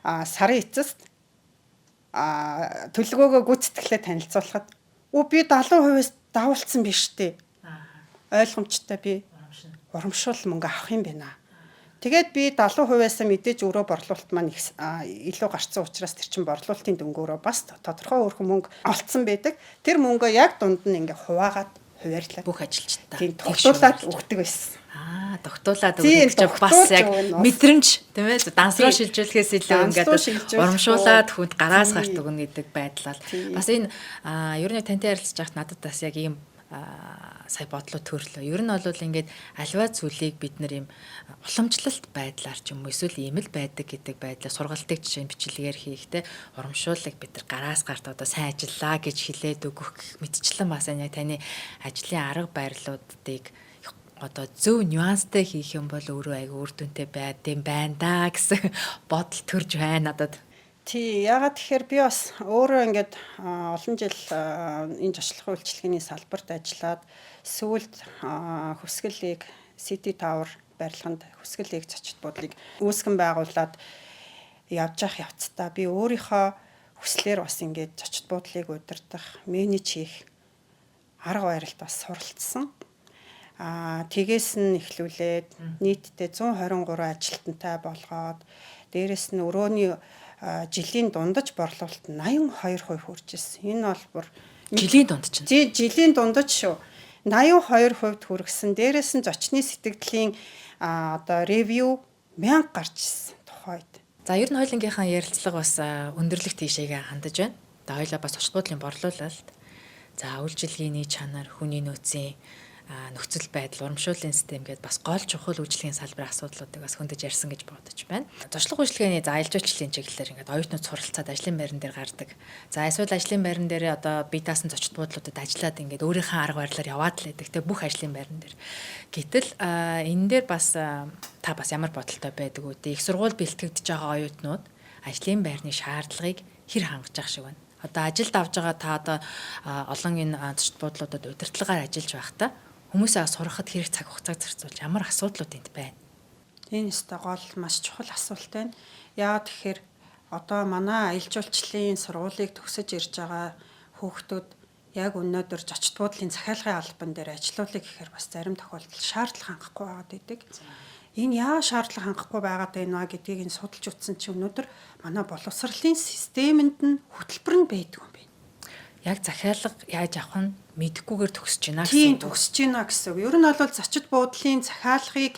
сарын эцэст төлөвлөгөөгөө гүйцэтгэлээ танилцуулахад би 70%-аас давуулсан биш үү? Ойлгомжтой би урамшуул мөнгө авах юм байна. Тэгээд би 70%-аас мэдээж өрөө борлуулалт маань илүү гарцсан учраас тэр чин борлуулалтын дөнгөөрөө бас тодорхой өрхөн мөнгө олцсон байдаг. Тэр мөнгөө яг дунд нь ингээ хуваагаад хуваарлаад бүх ажилчдаа тийм тогтуулаад өгдөг байсан. Тогтуулаад өгөх гэж бас яг мэдрэмж тийм ээ данс руу шилжүүлэхээс илүү ингээд урамшуулаад хүнд гараас гарт өгнө гэдэг байдлаар бас энэ ер нь тантай ярилцж байхад надад бас яг ийм сая бодлоо төрлөө. Ер нь бол ингээд альва зүйлийг бид нар ийм уламжлалт байдлаар ч юм уу эсвэл ийм л байдаг гэдэг байдлаар сургалтыг жишээ бичлэгээр хийхдээ урамшууллыг бид нар гараас гарт одоо сайн ажиллаа гэж хэлээд өгөх мэтчлэн бас яг таны ажлын арга барилуудыг одоо зөв нюанстай хийх юм бол өөрөө аяг үр дүнтэй байд юм байна да гэсэн бодол төрж байна надад. Тий, ягаад тэгэхээр би бас өөрөө ингээд олон жил энэ зочлох үйлчилгээний салбарт ажиллаад сүүлд хөсгөлийг City Tower барилганд хөсгөлийг зочид буудлыг үүсгэн байгуулад явж явцдаа би өөрийнхөө хүслээр бас ингээд зочид буудлыг удирдах, менеж хийх арга барилд бас суралцсан. Тэгээс нь эхлүүлээд нийтдээ 123 ажилтнтай болгоод дээрэс нь өрөөний жилийн дундаж борлуулалт 82% хүрч ирсэн. Энэ бол бүр жилийн дунд чинь. Жилийн дундаж шүү. 82% хүргэсэн. Дээрээс нь зочны сэтгэлийн одоо ревю 1000 гарч ирсэн тухайд. За ер нь хоёулынгийнхаа ярилцлага бас өндөрлөх тийшээгээ хандаж байна. За хоёулаа бас зочид буудлын борлуулалт. За үйлчилгээний чанар, хүний нөөцийн нөхцөл байдал, урамшууллын систем гэдээ бас гол чухал үйлчлэгийн салбарын асуудлуудыг бас хөндөж ярьсан гэж бодож байна. Зочлог үйлчлэгээний аялал жуулчлалын чиглэлээр ингээд оюутнууд суралцаад ажлын байран дээр гардаг. За эсвэл ажлын байран дээр одоо бие даасан зочд буудлуудад ажиллаад ингээд өөрийнхөө арга барилаар яваад л байдаг. Тэ бүх ажлын байран дээр. Гэтэл энэ дээр бас та бас ямар бодолтой байдаг үү? Их сургууль бэлтгэгдэж байгаа оюутнууд ажлын байрны шаардлагыг хэр хангаж явах шиг байна. Одоо ажилд авж байгаа та одоо олон энэ зочд буудлуудад удирдлагаар ажиллаж байхдаа хүмүүсээ сурахад хэрэг цаг хугацааг зарцуулж ямар асуудлууд энд байна? Энэ өстой гол маш чухал асуулт байна. Яагаад тэгэхээр одоо манай аялал жуулчлалын сургуулийг төгсөж ирж байгаа хүүхдүүд яг өнөөдөр зочд буудлын захиалгын албан дээр ажиллаулъя гэхээр бас зарим тохиолдолд шаардлага хангахгүй байгаад байдаг. Энэ яа шаардлага хангахгүй байгаад байна вэ гэдгийг энэ судалж утсан чинь өнөөдөр манай боловсролын системэнд нь хөтөлбөр нь байдаг юм байна. Яг захиалга яаж авах нь мэдэхгүйгээр төгсөж байна гэсэн. Тийм төгсөж байна гэсэн үг. Ер нь бол зочид буудлын захиалгыг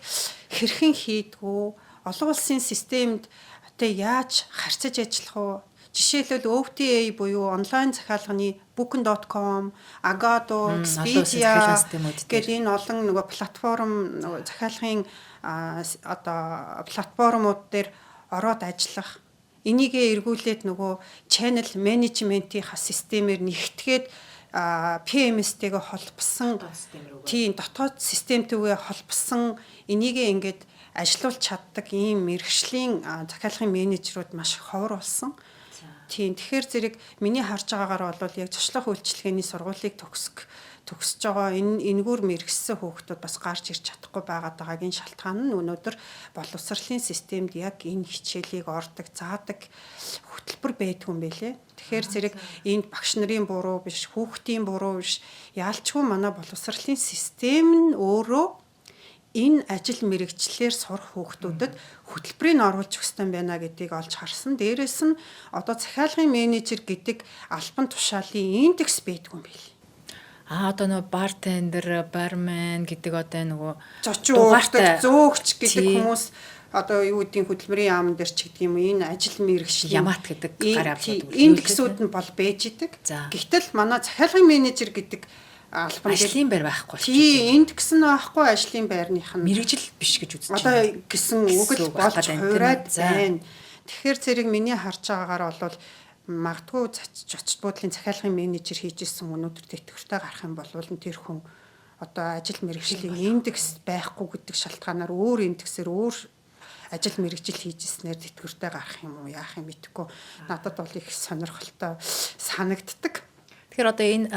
хэрхэн хийдгүү, олон улсын системд одоо яаж харьцаж ажиллах вэ? Жишээлбэл OTA буюу онлайн захиалганы booking.com, Agado, Expedia гэдэг энэ олон нөгөө платформ нөгөө захиалгын одоо платформуд дээр ороод ажиллах. Энийгээ эргүүлээд нөгөө channel management-ийн системээр нэгтгээд PMS-тэйгээ холбосон тийм дотоод системтэйгээ холбосон энийгээ ингээд ажилуулж чаддаг ийм мэргэжлийн захиалгын менежерүүд маш ховор болсон. Тийм тэгэхээр зэрэг миний харж байгаагаар бол яг зочлох үйлчилгээний сургуулийг төгсөж байгаа энэгээр мэргэжсэн хүүхдүүд бас гарч ирж чадахгүй байгааг энэ шалтгаан нь өнөөдөр боловсролын системд яг энэ хичээлийг ордог, заадаг хөтөлбөр байдгүй юм байлээ. Тэгэхээр зэрэг энд багш нарын буруу биш, хүүхдийн буруу биш, яалчгүй манай боловсролын систем нь өөрөө энэ ажил мэргэжлэр сурах хүүхдүүдэд хөтөлбөрийг оруулж өгөх ёстой байна гэдгийг олж харсан. Дээрээс нь одоо захиалгын менежер гэдэг албан тушаалын индекс байдгүй юм байл. Одоо нөгөө бартендер, бармен гэдэг одоо нөгөө зочин уурдаг, зөөгч гэдэг хүмүүс одоо юу гэдгийг хөтөлбөрийн яамн дээр ч гэдэг юм энэ ажил мэргэжлийн ямат гэдэг гар авлууд индексүүд нь бол байж идэг. Гэвтэл манай захиалгын менежер гэдэг албан дээр ажлын байр байхгүй. Тийм индекс нь байхгүй, ажлын байрных нь мэргэжил биш гэж үзэж байна. Одоо гэсэн үг л болж хуурайд байна. Тэгэхээр зэрэг миний харж байгаагаар бол магадгүй зочд буудлын захиалгын менежер хийжсэн өнөөдөр тэтгэвртэй гарах юм бол тэр хүн одоо ажил мэргэжлийн индекс байхгүй гэдэг шалтгаанаар өөр индексээр өөр ажил мэргэжил хийжснээр тэтгэвртэй гарах юм уу яах юм мэдэхгүй. Надад бол их сонирхолтой санагддаг. Тэгэхээр одоо энэ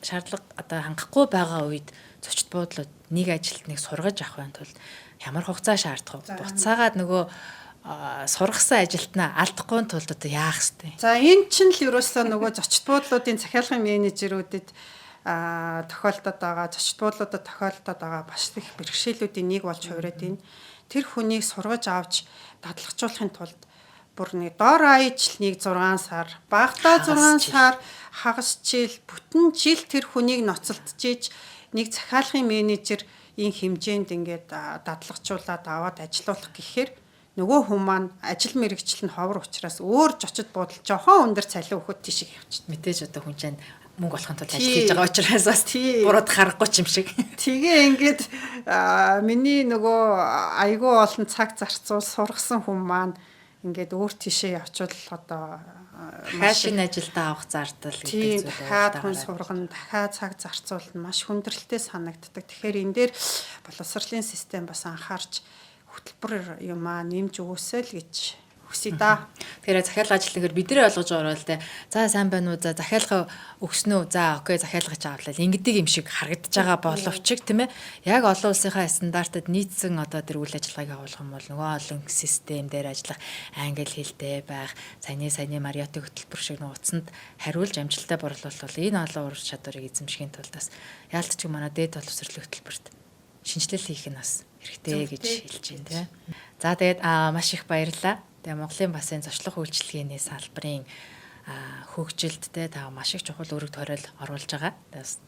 шаардлага одоо хангахгүй байгаа үед зочд буудлууд нэг ажилд нэг сургаж авахын тулд ямар хугацаа шаардах вэ? Буцаагаад нөгөө сургасан ажилтнаа алдахгүй тулд одоо яах ёстой? За энэ чинь л ерөөсөө нөгөө зочд буудлуудын захиалгын менежерүүдэд тохиолдоод байгаа, зочд буудлуудад тохиолдоод байгаа бас их бэрхшээлүүдийн нэг болж хувираад байна. Тэр хүнийг сургаж авч дадлагжуулахын тулд бүр нэг дор аяллыг 6 сар, багтаа 6 сар хагас жил, бүтэн жил тэр хүнийг ноцолдчихж нэг захиалгын менежер ийм хэмжээнд ингээд дадлагжуулаад аваад ажилуулах гэхээр нөгөө хүн маань ажил мэргэжил нь ховор учраас өөр зочид буудал жоохон өндөр цалин өгөхөд тийшээ явчихна. Мэдээж одоо хүн чинь мөнгө олохын тулд ажил хийж байгаа учраас бас бурууд харахгүй ч юм шиг. Тэгээ ингээд миний нөгөө айгүй олон цаг зарцуул сургасан хүн маань ингээд өөр тийшээ явчвал одоо хаашийн ажилдаа авах зардал гэдэг зүйл дахиад хүн сургана, дахиад цаг зарцуулна маш хүндрэлтэй санагддаг. Тэгэхээр энэ дээр боловсролын систем бас анхаарч хөтөлбөр юм нэмж өгөөсэй л гэж хүсье да. Тэгэхээр захиалга ажиллагаар бидний ойлгож байгаа бол тэ за сайн байна уу, за захиалга өгснөө, за окей захиалгаж авлаа. Ингэдэг юм шиг харагдаж байгаа боловч тийм ээ. Яг олон улсынхаа стандартад нийцсэн одоо тэр үйл ажиллагааг явуулах юм бол нөгөө олон систем дээр ажиллах, англи хэлтэй байх, саяны Мариотын хөтөлбөр шиг нууцсанд хариулж амжилттай борлуулах бол энэ олон ур чадварыг эзэмшихийн тулд бас яалтчгүй манай дээд боловсролын хөтөлбөрт шинжилэл хийх нь бас хэрэгтэй гэж хэлж байна тийм. За тэгээд маш их баярлалаа. Тэгээ Монголын бассейн зочлох үйлчилгээний салбарын хөгжилдтэй та маш их чухал үүрэг тойрол оруулж байгаа.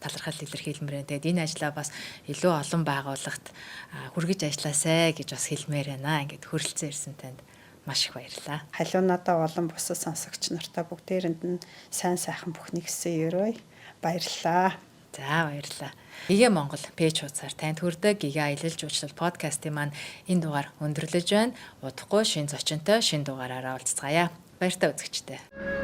Талархал илэрхийлмээр. Тэгээд энэ ажлаа бас илүү олон байгууллагт хүргэж ажилласай гэж бас хэлмээр байна. Ингээд хүрэлцэн ирсэн танд маш их баярлалаа. Халиунадаа олон бусад сонсогч нартай бүгдээрэнд нь сайн сайхан бүхнийг хүсье өрөөе. Баярлалаа. За баярлалаа. Гигэ Монгол пэйж хуудасаар танд хүрдэг Гигэ аялал жуулчлал подкастын маань энэ дугаар өндөрлөж байна. Удахгүй шин зочинтой шин дугаараараа уулзцаая. Баяртай үзэгчдээ.